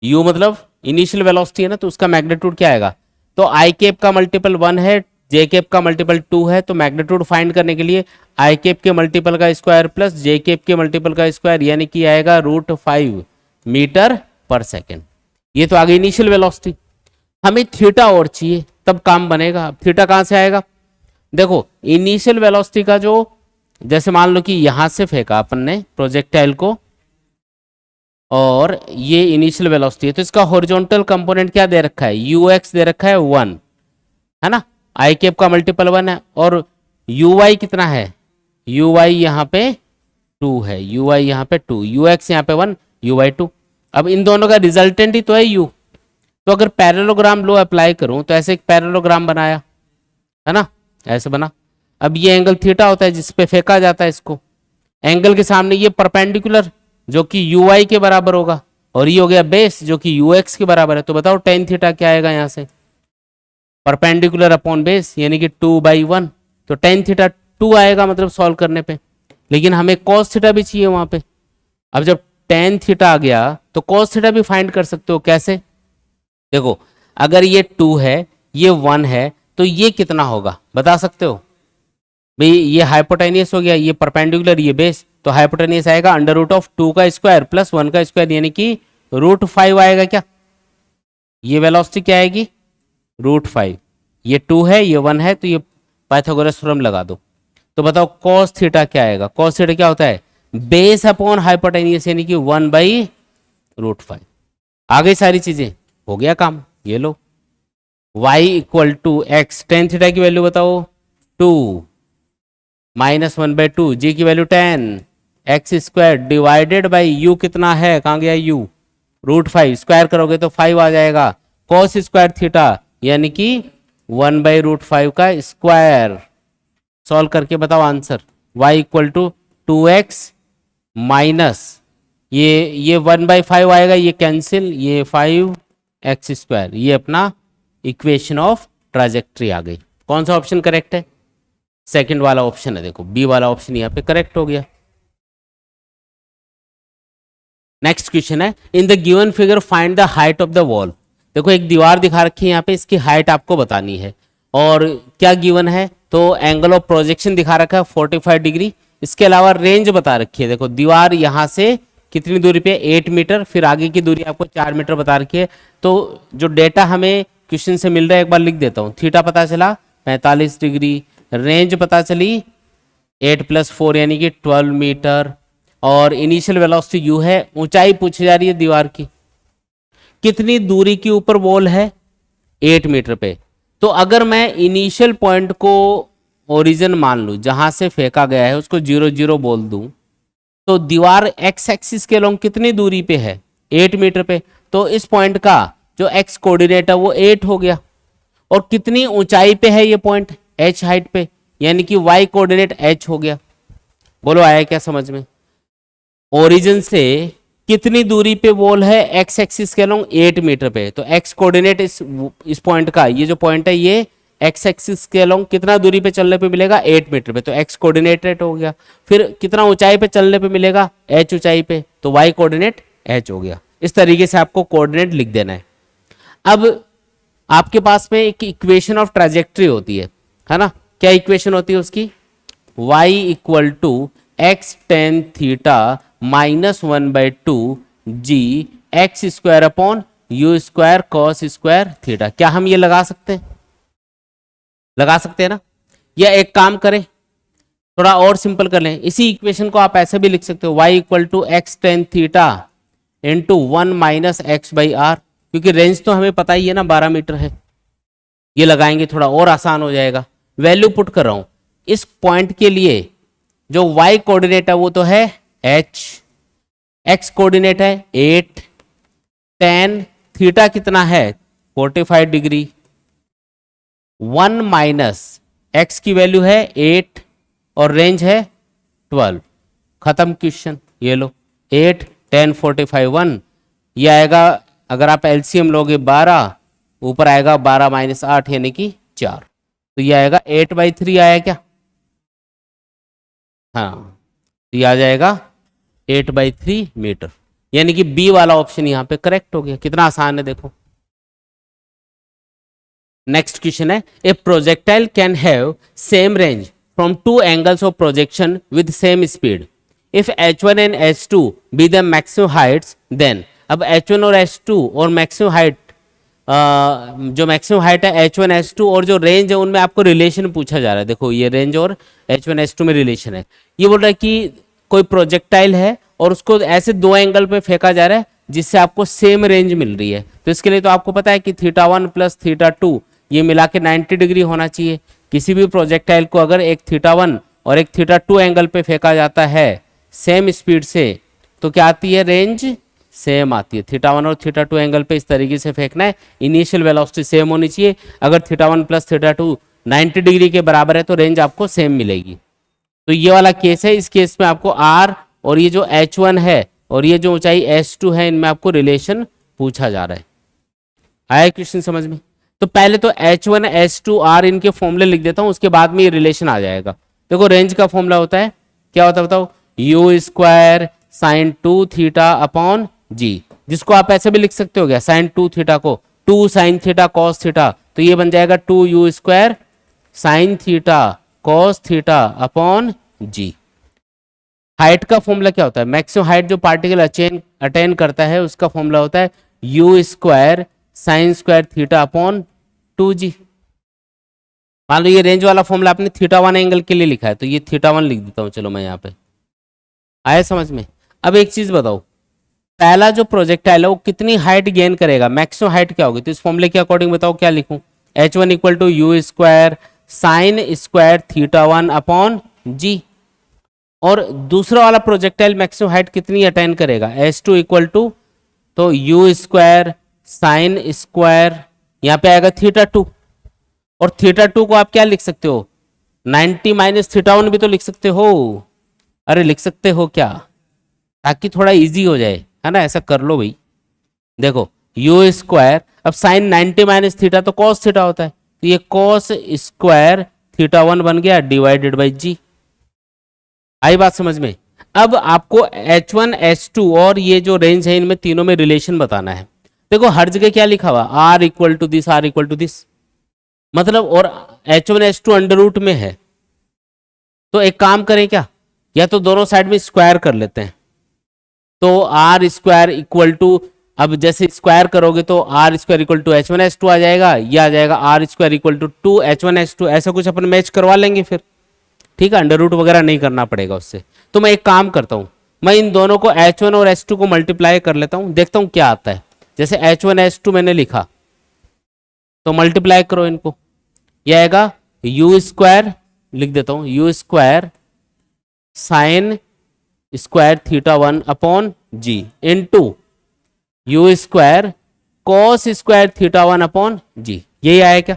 u मतलब इनिशियल वेलोसिटी है ना, तो उसका मैग्नीट्यूड क्या आएगा, तो आई कैप का मल्टीपल 1 है, जे कैप का मल्टीपल 2 है, तो मैग्नीट्यूड फाइंड करने के लिए आई कैप के मल्टीपल का स्क्वायर प्लस जे कैप के मल्टीपल का स्क्वायर यानी कि आएगा √5 मीटर पर सेकेंड। ये तो आ गई इनिशियल वेलोसिटी। हमें थीटा और चाहिए तब काम बनेगा। थीटा कहां से आएगा, देखो इनिशियल वेलोसिटी का जो, जैसे मान लो कि यहां से फेंका अपन ने प्रोजेक्टाइल को और ये इनिशियल वेलोसिटी है, तो इसका हॉरिजॉन्टल कंपोनेंट क्या दे रखा है, ux दे रखा है 1, है ना, आई कैप का मल्टीपल 1 है, और uy कितना है, uy यहाँ पे 2 है, uy यहाँ पे 2, ux यहाँ पे 1, uy 2। अब इन दोनों का रिजल्टेंट ही तो है u, तो अगर पैरेललोग्राम लो अप्लाई करूं तो ऐसे एक पैरेललोग्राम बनाया, है ना, ऐसे बना। अब ये एंगल थीटा होता है जिसपे फेंका जाता है इसको, एंगल के सामने ये परपेंडिकुलर जो कि ui के बराबर होगा, और ये हो गया बेस जो कि ux के बराबर है। तो बताओ tan थीटा क्या आएगा, यहाँ से परपेंडिकुलर अपॉन बेस यानी कि 2/1, तो tan थीटा 2 आएगा मतलब सॉल्व करने पे। लेकिन हमें cos थीटा भी चाहिए वहां पे। अब जब tan थीटा आ गया तो cos थीटा भी फाइंड कर सकते हो, कैसे, देखो अगर ये 2 है ये 1 है तो ये कितना होगा बता सकते हो भाई, ये हाइपोटेनियस हो गया, ये परपेंडिकुलर ये बेस, तो हाइपोटेनियस आएगा √2 का स्क्वायर प्लस 1 का स्क्वायर यानी कि √5 आएगा। क्या ये वेलोसिटी क्या आएगी, √5, ये 2 है ये 1 है, तो ये पाइथागोरस थ्योरम लगा दो। तो बताओ cos थीटा क्या आएगा, cos थीटा क्या होता है, बेस अपॉन हाइपोटेनियस यानी कि 1/√5। आ गई सारी चीजें, हो गया काम। ये लो y = x, tan थीटा की वैल्यू बताओ 2 माइनस 1/2, जी की value 10, x square divided by you कितना है, कहां गया u, √5, स्क्वायर करोगे तो 5 आ जाएगा, cos स्क्वायर थीटा यानी कि 1/√5 का स्क्वायर। सॉल्व करके बताओ आंसर, y = 2x माइनस ये 1/5 आएगा, ये कैंसिल, ये 5x², ये अपना इक्वेशन ऑफ ट्राजेक्ट्री आ गई। कौन सा ऑप्शन करेक्ट है, सेकंड वाला ऑप्शन है, देखो बी वाला ऑप्शन यहाँ पे करेक्ट हो गया। नेक्स्ट क्वेश्चन है, in the given figure find the height of the wall. देखो एक दीवार दिखा रखी है यहाँ पे, इसकी हाइट आपको बतानी है, और क्या गिवन है, तो एंगल ऑफ प्रोजेक्शन दिखा रखा है 45 डिग्री, इसके अलावा रेंज बता रखी है। देखो दीवार यहाँ से कितनी दूरी पे, 8 मीटर, फिर आगे की दूरी आपको 4 मीटर बता रखी है। तो जो डेटा हमें क्वेश्चन से मिल रहा है एक बार लिख देता हूँ। थीटा पता चला 45 डिग्री, रेंज पता चली 8 + 4 यानी कि 12 मीटर, और इनिशियल वेलोसिटी u है, ऊंचाई पूछी जा रही है दीवार की, कितनी दूरी के ऊपर वॉल है, 8 मीटर पे। तो अगर मैं इनिशियल पॉइंट को ओरिजिन मान लूं, जहां से फेंका गया है उसको 0 0 बोल दूं, तो दीवार एक्स एक्सिस के लॉन्ग कितनी दूरी पे है, 8 मीटर पे। तो इस पॉइंट का जो एक्स कोऑर्डिनेट है वो 8 हो गया, और कितनी ऊंचाई पे है ये पॉइंट, h हाइट पे, यानी कि y कोऑर्डिनेट h हो गया। बोलो आया क्या समझ में? ओरिजिन से कितनी दूरी पे वॉल है एक्स एक्सिस के लॉन्ग, 8 मीटर पे। तो x कोऑर्डिनेट इस पॉइंट का, ये जो पॉइंट है ये एक्स एक्सिस के लॉन्ग कितना दूरी पे चलने पे मिलेगा, 8 मीटर पे। तो x कोऑर्डिनेट हो गया। फिर कितना ऊंचाई पे चलने पे मिलेगा, h ऊंचाई पे, तो y कोऑर्डिनेट h हो गया। इस तरीके से आपको कोऑर्डिनेट लिख देना है। अब आपके पास में एक इक्वेशन ऑफ ट्रेजेक्ट्री होती है ना? क्या इक्वेशन होती है उसकी? y equal to x tan theta minus 1/2 g x square upon u square cos square theta. क्या हम ये लगा सकते हैं? लगा सकते हैं ना? या एक काम करें, थोड़ा और सिंपल कर लें, इसी इक्वेशन को आप ऐसे भी लिख सकते हो, y equal to x tan theta into 1 minus x by r, क्योंकि रेंज तो हमें पता ही है ना 12 मीटर है। ये लगाएंगे थोड़ा और आसान हो जाएगा। वैल्यू पुट कर रहा हूं इस पॉइंट के लिए, जो y कोऑर्डिनेट है वो तो है h, x कोऑर्डिनेट है 8, tan थीटा कितना है 45 डिग्री, 1 माइनस x की वैल्यू है 8 और रेंज है 12। खत्म क्वेश्चन। ये लो 8 10 45 1, ये आएगा, अगर आप एलसीएम लोगे 12, ऊपर आएगा 12 माइनस 8 यानी कि 4, तो ये आएगा 8/3 आया क्या? हाँ, तो ये आ जाएगा 8/3 मीटर, यानी कि बी वाला ऑप्शन यहां पे करेक्ट हो गया। कितना आसान है देखो। नेक्स्ट क्वेश्चन है, a projectile can have same range from two angles of projection with same speed if h1 and h2 be the maximum heights then. अब h1 और h2 और मैक्सिमम हाइट, जो मैक्सिमम हाइट है h1 h2 और जो range है उनमें आपको रिलेशन पूछा जा रहा है। देखो ये रेंज और h1 h2 में रिलेशन है। ये बोल रहा है कि कोई प्रोजेक्टाइल है और उसको ऐसे दो एंगल पे फेंका जा रहा है जिससे आपको सेम रेंज मिल रही है। तो इसके लिए तो आपको पता है कि θ1 प्लस θ2 ये मिला के 90 डिग्री होना चाहिए। किसी भी प्रोजेक्टाइल को अगर एक θ1 और एक θ2 एंगल पे फेंका जाता है सेम स्पीड से, तो क्या आती है, रेंज सेम आती है। θ1 और θ2 एंगल पे इस तरीके से फेंकना है, इनिशियल वेलोसिटी सेम होनी चाहिए। अगर θ1 प्लस θ2 90 डिग्री के बराबर है तो रेंज आपको सेम मिलेगी। तो ये वाला केस है। इस केस में आपको r और ये जो h1 है और ये जो ऊंचाई h2 है, इनमें आपको रिलेशन पूछा जा रहा है। आया क्वेश्चन समझ में? तो पहले तो h1 h2 r इनके फॉर्मूले लिख देता हूं, उसके बाद में ये रिलेशन आ जाएगा। देखो रेंज का फॉर्मूला होता है, क्या होता है बताओ, u square sine 2 theta upon g, जिसको आप ऐसे भी लिख सकते हो, क्या साइन 2 थीटा को 2 साइन थीटा कॉस थीटा, तो ये बन जाएगा 2u square sine theta cos theta upon g। Height का फॉर्मूला क्या होता है, मैक्सिमम हाइट जो पार्टिकल अटेन करता है उसका फॉर्मूला होता है u square sine square theta upon 2g। मान लो ये रेंज वाला फॉर्मूला आपने θ1 एंगल के लिए लिखा है, तो ये θ1 लिख देता हूं, चलो मैं यहाँ पे। आया समझ में? अब एक चीज बताओ, पहला जो प्रोजेक्टाइल है वो कितनी हाइट गेन करेगा, मैक्सिमम हाइट क्या होगी? तो इस फॉर्मूले के अकॉर्डिंग बताओ क्या लिखूं, h1 equal to u square sine square θ1 upon g। और दूसरा वाला प्रोजेक्टाइल मैक्सिमम हाइट कितनी अटेन करेगा, h2 इक्वल टू, तो यू स्क्वायर साइन स्क्वायर, यहाँ पे आएगा θ2, और θ2 को आप क्या लिख सकते हो, 90 माइनस θ1 भी तो लिख सकते हो। अरे लिख सकते हो क्या, ताकि थोड़ा इजी हो जाए, है ना? ऐसा कर लो भाई। देखो यू स्क्वायर, अब साइन 90 माइनस थीटा तो कॉस थीटा होता है, तो ये कॉस स्क्वायर θ1 बन गया डिवाइडेड बाई जी। आई बात समझ में? अब आपको h1 h2 और ये जो रेंज है इनमें तीनों में रिलेशन बताना है। देखो हर जगह क्या लिखा हुआ, r equal to this, r equal to this, मतलब, और h1 h2 अंडर रूट में है। तो एक काम करें क्या, या तो दोनों साइड में स्क्वायर कर लेते हैं, तो आर स्क्वायर इक्वल टू, अब जैसे स्क्वायर करोगे तो r square equal to h1 h2 आ जाएगा, या आ जाएगा are square equal to 2 h1 h2, ऐसा कुछ अपन मैच करवा लेंगे फिर। ठीक है, अंडर रूट वगैरह नहीं करना पड़ेगा उससे। तो मैं एक काम करता हूँ, मैं इन दोनों को H1 और H2 को मल्टीप्लाई कर लेता हूँ, देखता हूँ क्या आता है। जैसे H1 H2 मैंने लिखा, तो मल्टीप्लाई करो इनको, यह आएगा यू स्क्वायर, लिख देता हूँ u square sine square theta 1 upon g into u square cos square theta 1 upon g. यही आया क्या?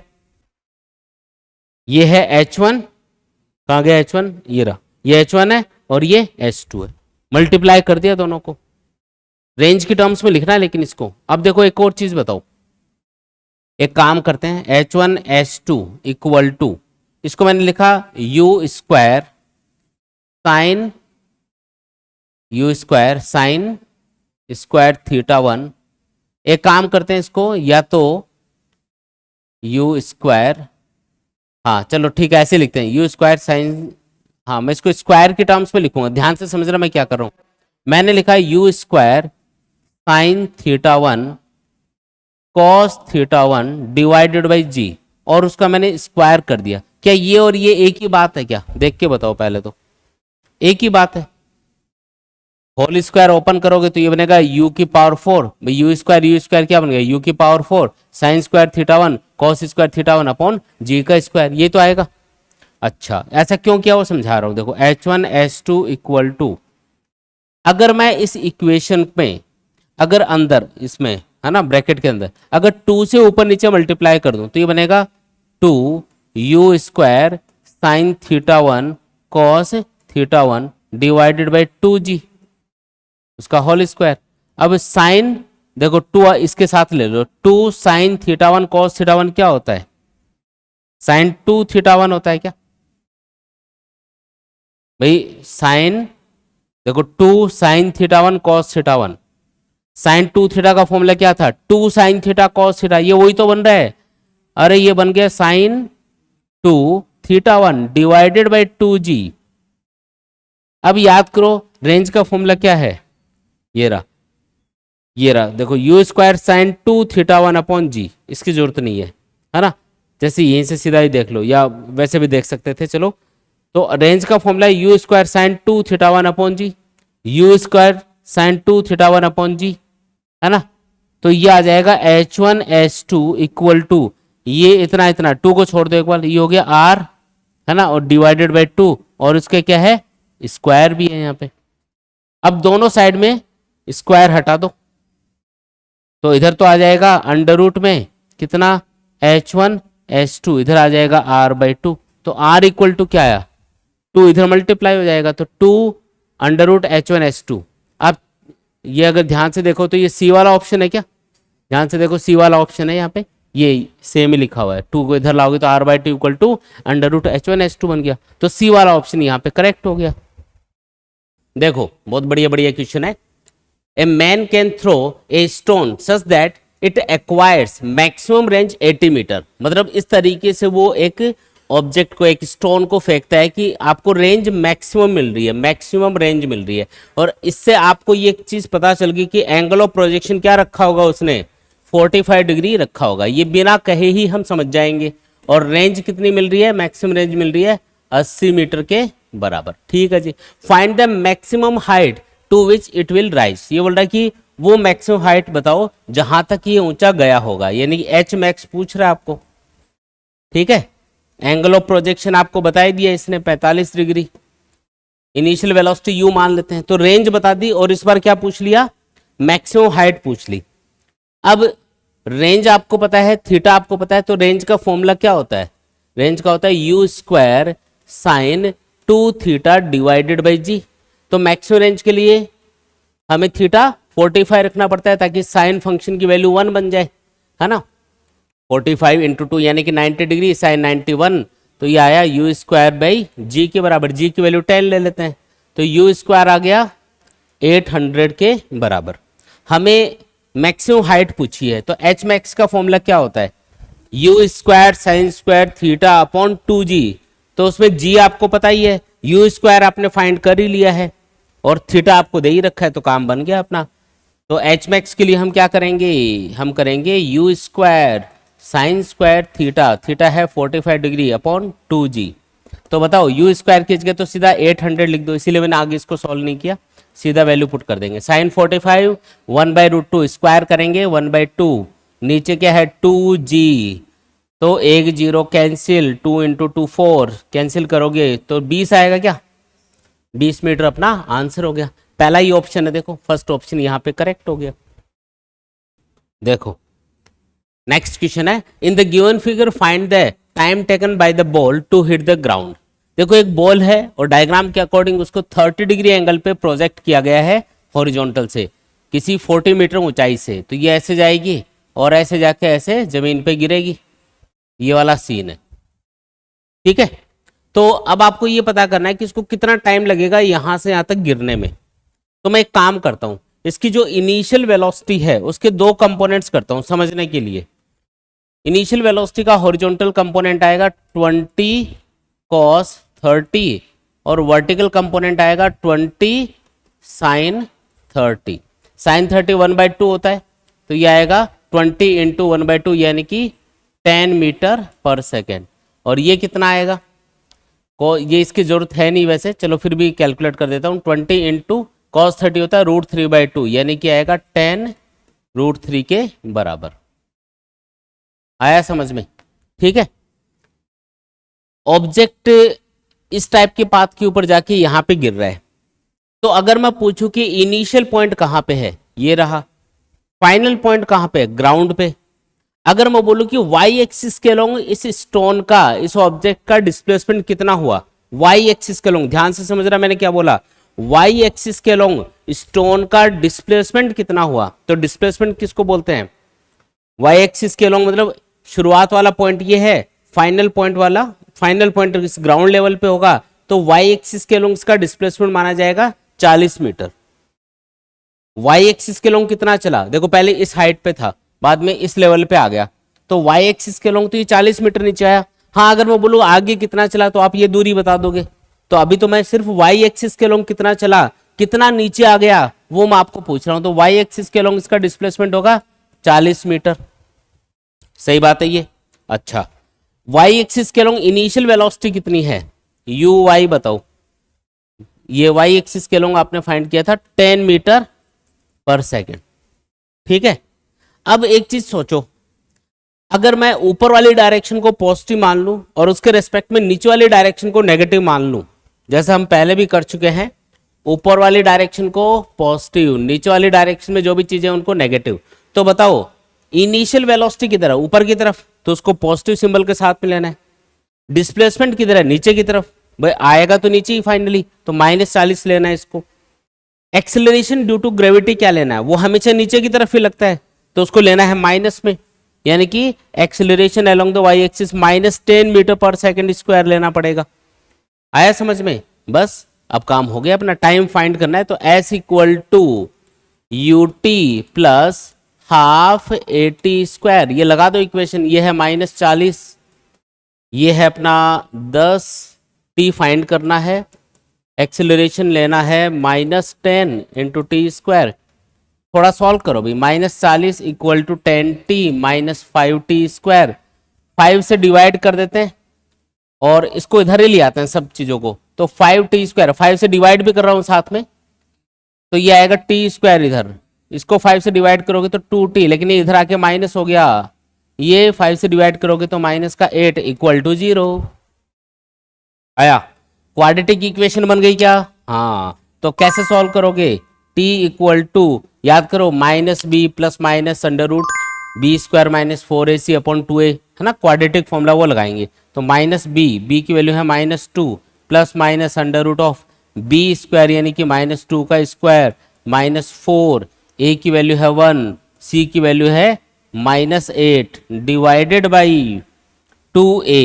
ये है H1, कहाँ गया H1, ये रहा, ये H1 है और ये H2 है। मल्टीप्लाई कर दिया दोनों को, रेंज की टर्म्स में लिखना है लेकिन इसको। अब देखो एक और चीज बताओ, एक काम करते हैं, H1 H2 इक्वल टू, इसको मैंने लिखा u square sine square theta 1। एक काम करते हैं इसको, या तो यू स्क्वायर, हाँ चलो ठीक है ऐसे लिखते हैं यू स्क्वायर साइन, हाँ मैं इसको स्क्वायर के टर्म्स में लिखूंगा, ध्यान से समझना मैं क्या कर रहा हूं। मैंने लिखा u square sine theta 1 cos theta 1 divided by g, और उसका मैंने स्क्वायर कर दिया। क्या ये और ये एक ही बात है क्या? देख के बताओ पहले तो, एक ही बात है। होल स्क्वायर ओपन करोगे तो ये बनेगा u की पावर 4, यू स्क्वायर क्या बन गया u की power 4 sine square theta 1 cos square theta 1 upon g का स्क्वायर, ये तो आएगा। अच्छा ऐसा क्यों किया वो समझा रहा हूं, देखो H1 H2 इक्वल टू, अगर मैं इस इक्वेशन में, अगर अंदर इसमें है ना ब्रैकेट के अंदर अगर 2 से ऊपर नीचे मल्टीप्लाई कर दूं तो ये बनेगा 2 you square sine theta 1 cos theta 1 divided by 2g, उसका होल स्क्वायर। अब साइन देखो 2 इसके साथ ले लो, 2 साइन थीटा 1 कॉस थीटा 1 क्या होता है? साइन 2 थीटा 1 होता है क्या भाई? साइन देखो 2 sine theta 1 cos theta 1, sine 2 theta का फॉर्मूला क्या था? 2 साइन थीटा कॉस थीटा, ये वही तो बन रहा है। अरे ये बन गया sign 2 theta 1 divided by 2g। अब याद करो रेंज का फॉर्मूला क्या है, ये रहा देखो u square sine 2 theta 1 upon g, इसकी जरूरत नहीं है ना, जैसे यहीं से सीधा ही देख लो या वैसे भी देख सकते थे। चलो तो रेंज का फॉर्मूला है you square sine 2 theta 1 upon g, u square sine 2 theta 1 upon g, है ना। तो ये आ जाएगा H1 H2 इक्वल टू, ये इतना इतना 2 को छोड़ दो एक बार, ये हो गया R, है ना, और डिवाइडेड बाई 2, और उसके क्या है स्क्वायर भी है यहाँ पे। अब दोनों साइड में स्क्वायर हटा दो तो इधर तो आ जाएगा अंडर रूट में कितना H1 H2, इधर आ जाएगा R बाई 2। तो R इक्वल टू क्या आया 2, इधर मल्टीप्लाई हो जाएगा तो 2 अंडर रूट H1 H2। अब ये अगर ध्यान से देखो तो ये C वाला ऑप्शन है क्या? ध्यान से देखो C वाला ऑप्शन है यहाँ पे, ये सेम ही लिखा हुआ है। 2 को इधर लाओगे तो R by 2 equal to under root H1 H2 बन गया। तो C वाला ऑप्शन यहाँ पे करेक्ट हो गया। देखो बहुत बढ़िया बढ़िया क्वेश्चन है। A man can throw a stone such that it acquires maximum range 80 metre. मतलब इस तरीके से वो एक ऑब्जेक्ट को, एक स्टोन को फेंकता है कि आपको रेंज मैक्सिमम मिल रही है, मैक्सिमम रेंज मिल रही है। और इससे आपको ये चीज पता चल गई कि एंगल ऑफ प्रोजेक्शन क्या रखा होगा उसने, 45 डिग्री रखा होगा। ये बिना कहे ही हम समझ जाएंगे। और रेंज कितनी मिल रही है, मैक्सिमम रेंज मिल रही है 80 मीटर के बराबर। ठीक है जी। Find the maximum height to which it will rise. ये बोल रहा है कि वो मैक्सिमम हाइट बताओ जहां तक ये ऊंचा गया होगा, यानी कि एच मैक्स पूछ रहा है आपको। ठीक है, एंगल ऑफ प्रोजेक्शन आपको बता दिया इसने 45 डिग्री, इनिशियल वेलोसिटी यू मान लेते हैं। तो रेंज बता दी और इस बार क्या पूछ लिया, मैक्सिमम हाइट पूछ ली। अब रेंज आपको पता है, थीटा आपको पता है, तो रेंज का फॉर्मूला क्या होता है, रेंज का होता है you square sine 2 theta divided by g. तो मैक्सिमम रेंज के लिए हमें थीटा 45 रखना पड़ता है ताकि साइन फंक्शन की वैल्यू 1 बन जाए, है ना। 45 इंटू 2 यानी कि 90 डिग्री, साइन 91, तो ये आया यू स्क्वायर बाई जी के बराबर। जी की वैल्यू 10 ले लेते हैं तो यू स्क्वायर आ गया 800 के बराबर। हमें मैक्सिमम हाइट पूछी है तो एच मैक्स का फॉर्मूला क्या होता है, you square sine square theta upon 2g। तो उसमें जी आपको पता ही है, यू स्क्वायर आपने फाइंड कर ही लिया है और थीटा आपको दे ही रखा है, तो काम बन गया अपना। तो एच मैक्स के लिए हम क्या करेंगे, हम करेंगे you square sine square theta, theta है 45 डिग्री अपॉन 2g। तो बताओ यू स्क्वायर की जगह तो सीधा 800 लिख दो, इसीलिए मैंने आगे इसको सॉल्व नहीं किया, सीधा वैल्यू पुट कर देंगे। साइन 45 1/√2 स्क्वायर करेंगे 1/2, नीचे क्या है 2g, तो एक जीरो कैंसिल, 2 इंटू 2 4 कैंसिल करोगे तो 20 आएगा क्या, 20 मीटर अपना आंसर हो गया। पहला ही ऑप्शन है, देखो फर्स्ट ऑप्शन यहाँ पे करेक्ट हो गया। देखो नेक्स्ट क्वेश्चन है, in the given figure find the time taken by the ball to hit the ground. देखो एक बॉल है और डायग्राम के अकॉर्डिंग उसको 30 डिग्री एंगल पे प्रोजेक्ट किया गया है हॉरिजॉन्टल से किसी 40 मीटर ऊंचाई से, तो ये ऐसे जाएगी और ऐसे जाके ऐसे जमीन पे गिरेगी, ये वाला सीन है, ठीक है। तो अब आपको ये पता करना है कि इसको कितना टाइम लगेगा यहां से यहां तक गिरने में। तो मैं एक काम करता हूं, इसकी जो इनिशियल वेलोसिटी है उसके दो कंपोनेंट्स करता हूं समझने के लिए। इनिशियल वेलोसिटी का हॉरिजॉन्टल कंपोनेंट आएगा 20 cos 30 और वर्टिकल कंपोनेंट आएगा 20 sin 30। sin 30 1/2 होता है, तो ये आएगा 20 इंटू 1/2 यानी कि 10 मीटर पर सेकेंड। और ये कितना आएगा, को ये इसकी जरूरत है नहीं वैसे, चलो फिर भी कैलकुलेट कर देता हूँ। 20 इंटू cos 30 होता है √3/2 यानी कि आएगा 10 √3 के बराबर। आया समझ में, ठीक है। ऑब्जेक्ट इस टाइप के पाथ के ऊपर जाके यहां पे गिर रहा है, तो अगर मैं पूछूं कि इनिशियल पॉइंट कहां पे है, ये रहा, फाइनल पॉइंट कहां पे है, ग्राउंड पे। अगर मैं बोलूं कि वाई एक्सिस के अलोंग इस स्टोन का, इस ऑब्जेक्ट का डिस्प्लेसमेंट कितना हुआ, वाई एक्सिस के अलोंग, ध्यान से समझ रहा मैंने क्या बोला, वाई एक्सिस के अलोंग स्टोन का डिस्प्लेसमेंट कितना हुआ, तो डिस्प्लेसमेंट किसको बोलते हैं, वाई एक्सिस के अलोंग, मतलब शुरुआत वाला पॉइंट ये है, फाइनल पॉइंट वाला, फाइनल पॉइंट इस ग्राउंड लेवल पे होगा, तो वाई एक्सिस के अलोंग इसका डिस्प्लेसमेंट माना जाएगा 40 मीटर। वाई एक्सिस के अलोंग कितना चला, देखो पहले इस हाइट पे था, बाद में इस लेवल पे आ गया, तो वाई एक्सिस के अलोंग तो ये 40 मीटर नीचे आया। हाँ अगर मैं बोलूँ आगे कितना चला तो आप ये दूरी बता दोगे, तो अभी तो मैं सिर्फ वाई एक्सिस के अलोंग कितना चला, कितना नीचे आ गया वो मैं आपको पूछ रहा हूं। तो वाई एक्सिस के अलोंग इसका डिस्प्लेसमेंट होगा 40 मीटर, सही बात है ये। अच्छा वाई एक्सिस के अलोंग इनिशियल वेलोसिटी कितनी है, यू वाई बताओ, ये वाई एक्सिस के अलोंग आपने फाइंड किया था 10 मीटर पर सेकेंड, ठीक है। अब एक चीज सोचो, अगर मैं ऊपर वाली डायरेक्शन को पॉजिटिव मान लूं और उसके रेस्पेक्ट में नीचे वाली डायरेक्शन को नेगेटिव मान लूं, जैसा हम पहले भी कर चुके हैं, ऊपर वाली डायरेक्शन को पॉजिटिव, नीचे वाली डायरेक्शन में जो भी चीजें उनको नेगेटिव, तो बताओ इनिशियल वेलोसिटी किधर है, ऊपर की तरफ, तो उसको पॉजिटिव सिंबल के साथ में लेना है। डिस्प्लेसमेंट किधर है, नीचे की तरफ, भाई आएगा तो नीचे ही फाइनली, तो -40 लेना है इसको। एक्सेलरेशन ड्यू टू ग्रेविटी क्या लेना है, वो हमेशा नीचे की तरफ ही लगता है, तो उसको लेना है माइनस में, यानी कि acceleration along the y axis -10 metre per second square लेना पड़ेगा। आया समझ में, बस अब काम हो गया अपना, टाइम फाइंड करना है, तो S = ut plus half AT², ये लगा दो इक्वेशन, ये है -40, ये है अपना 10, t फाइंड करना है, एक्सेलरेशन लेना है -10 इंटू t², थोड़ा सॉल्व करो भाई, -40 = 10t - 5t², 5 से डिवाइड कर देते हैं और इसको इधर ही ले आते हैं सब चीजों को, तो 5t², 5 से डिवाइड भी कर रहा हूं साथ में, तो ये आएगा t² इधर, इसको 5 से डिवाइड करोगे तो 2t, लेकिन ये इधर आके माइनस हो गया, ये 5 से डिवाइड करोगे तो -8 = 0 आया। क्वाड्रेटिक इक्वेशन बन गई क्या, हाँ। तो कैसे सॉल्व करोगे, t = याद करो -b plus minus √b² - 4ac/2a, है ना, क्वाड्रेटिक फॉर्मूला वो लगाएंगे, तो -b की वैल्यू है -2 प्लस माइनस √b² यानी कि -2 का स्क्वायर -4, a की वैल्यू है 1, c की वैल्यू है -8 डिवाइडेड बाई 2a,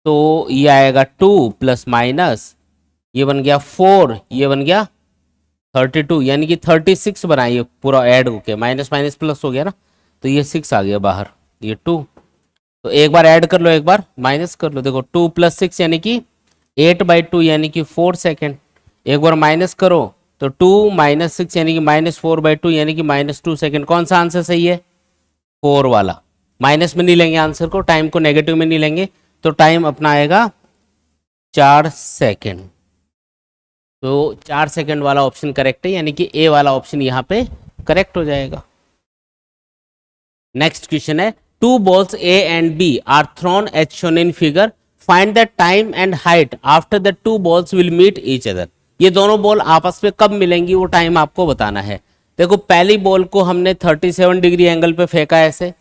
तो ये आएगा 2 प्लस माइनस, ये बन गया 4, ये बन गया 32, यानी कि 36 बनाइए पूरा ऐड होके, माइनस माइनस प्लस हो गया ना, तो ये 6 आ गया बाहर, ये 2, तो एक बार ऐड कर लो एक बार माइनस कर लो, देखो 2 + 6 यानी कि 8/2 यानी कि 4 सेकेंड, एक बार माइनस करो तो 2 - 6 यानी कि -4/2 यानी कि -2 सेकेंड। कौन सा आंसर सही है, 4 वाला। माइनस में नहीं लेंगे आंसर को, टाइम को नेगेटिव में नहीं लेंगे, तो टाइम अपना आएगा 4 सेकेंड। तो 4 सेकेंड वाला ऑप्शन करेक्ट है, यानी कि ए वाला ऑप्शन यहाँ पे करेक्ट हो जाएगा। नेक्स्ट क्वेश्चन है, two balls A and B are thrown as shown in figure, find the time and height after the two balls will meet each other. ये दोनों बॉल आपस में कब मिलेंगी वो टाइम आपको बताना है। देखो पहली बॉल को हमने 37 डिग्री एंगल पे फेंका ऐसे,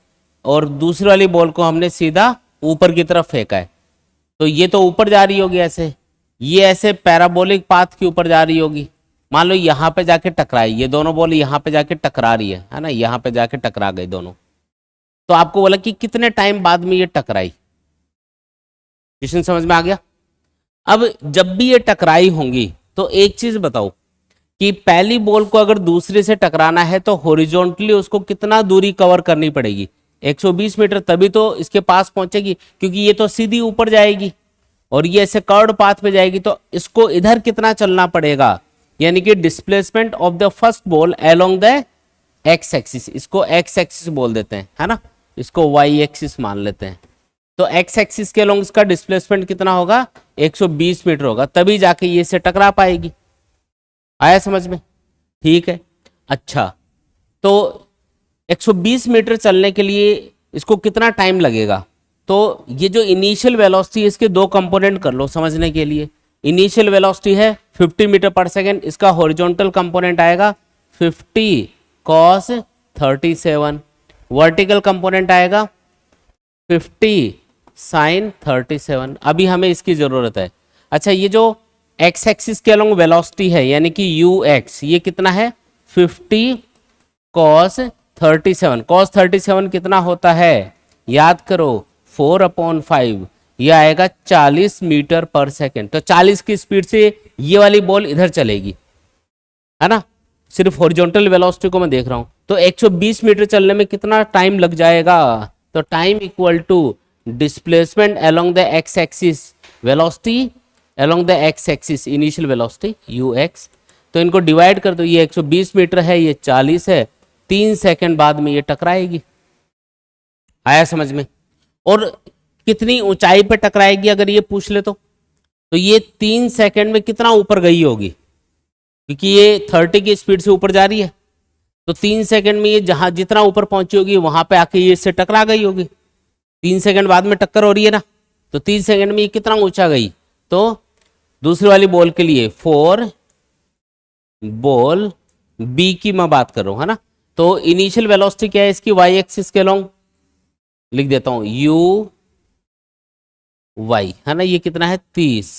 और दूसरी वाली बॉल को हमने सीधा ऊपर की तरफ फेंका है। तो ये तो ऊपर जा रही होगी ऐसे, ये ऐसे पैराबोलिक पाथ के ऊपर जा रही होगी। मान लो यहाँ पे जाके टकराई, ये दोनों बॉल यहाँ पे जाके टकरा रही है ना, यहाँ पे जाके टकरा गई दोनों। तो आपको बोला कि कितने टाइम बाद में ये टकराई। क्वेश्चन समझ में आ गया। अब जब भी ये टकराई होंगी तो एक चीज बताओ कि पहली बॉल को अगर दूसरे से टकराना है तो हॉरिजॉन्टली उसको कितना दूरी कवर करनी पड़ेगी, 120 मीटर, तभी तो इसके पास पहुंचेगी, क्योंकि ये तो सीधी ऊपर जाएगी और ये ऐसे कर्व्ड पाथ पे जाएगी। तो इसको इधर कितना चलना पड़ेगा, यानी कि displacement of the first ball along the x axis, इसको एक्स एक्सिस बोल देते हैं, है ना, इसको वाई एक्सिस मान लेते हैं। तो एक्स एक्सिस के अलोंग इसका डिस्प्लेसमेंट कितना होगा, 120 मीटर होगा, तभी जाके ये से टकरा पाएगी। आया समझ में? ठीक है। अच्छा, तो 120 मीटर चलने के लिए इसको कितना टाइम लगेगा? तो ये जो इनिशियल वेलोसिटी है इसके दो कंपोनेंट कर लो समझने के लिए। इनिशियल वेलोसिटी है 50 मीटर पर सेकेंड, इसका हॉरिजॉन्टल कंपोनेंट आएगा 50 cos 37, वर्टिकल कंपोनेंट आएगा 50 sin 37। अभी हमें इसकी जरूरत है। अच्छा, ये जो एक्स एक्सिस के अलोंग वेलोसिटी है यानी कि यू एक्स, ये कितना है 50 cos 37। cos 37 कितना होता है, याद करो 4/5, ये आएगा 40 मीटर पर सेकेंड। तो 40 की स्पीड से ये वाली बॉल इधर चलेगी, है ना, सिर्फ हॉरिजॉन्टल वेलोसिटी को मैं देख रहा हूं। तो 120 मीटर चलने में कितना टाइम लग जाएगा, तो time equal to displacement along the x axis, velocity along the x axis, initial velocity u x. तो इनको डिवाइड कर दो, ये 120 मीटर है, ये 40 है, 3 सेकंड बाद में ये टकराएगी। आया समझ में? और कितनी ऊंचाई पे टकराएगी अगर ये पूछ ले तो ये 3 सेकंड में कितना ऊपर गई होगी, क्योंकि ये 30 की स्पीड से ऊपर जा रही है। तो 3 सेकंड में ये जहां जितना ऊपर पहुंची होगी वहां पे आके ये इससे टकरा गई होगी। 3 सेकंड बाद में टक्कर हो रही है ना, तो 3 सेकंड में ये कितना ऊंचा गई। तो दूसरी वाली बॉल के लिए 4 बॉल बी की मैं बात कर रहा हूं, है ना। तो इनिशियल वेलोसिटी क्या है इसकी, वाई एक्सिस के लॉन्ग लिख देता हूं यू वाई, है ना, ये कितना है 30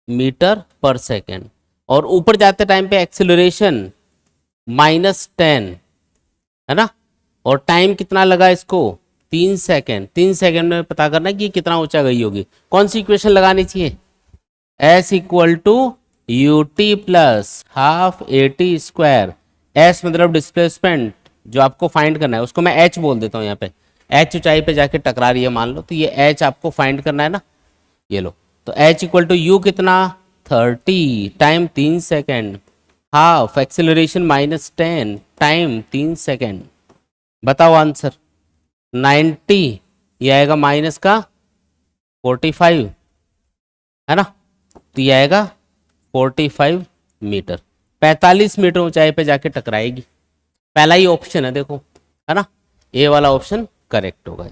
मीटर पर सेकेंड। और ऊपर जाते टाइम पे एक्सेलरेशन -10, है ना, और टाइम कितना लगा इसको 3 सेकेंड। 3 सेकेंड में पता करना कि कितना ऊंचा गई होगी। कौन सी इक्वेशन लगानी चाहिए, S equal to u t plus half AT²। S मतलब डिस्प्लेसमेंट जो आपको फाइंड करना है, उसको मैं H बोल देता हूँ यहाँ पे। H ऊंचाई पे जाके टकरा रही है मान लो, तो ये H आपको फाइंड करना है ना, ये लो। तो H इक्वल टू यू कितना 30, time 3 second, half acceleration -10, time 3 second. बताओ आंसर 90, ये आएगा माइनस का 45, है ना, तो ये आएगा 45 मीटर, 45 मीटर ऊंचाई पे जाके टकराएगी। पहला ही ऑप्शन है देखो, है ना, ए वाला ऑप्शन करेक्ट होगा।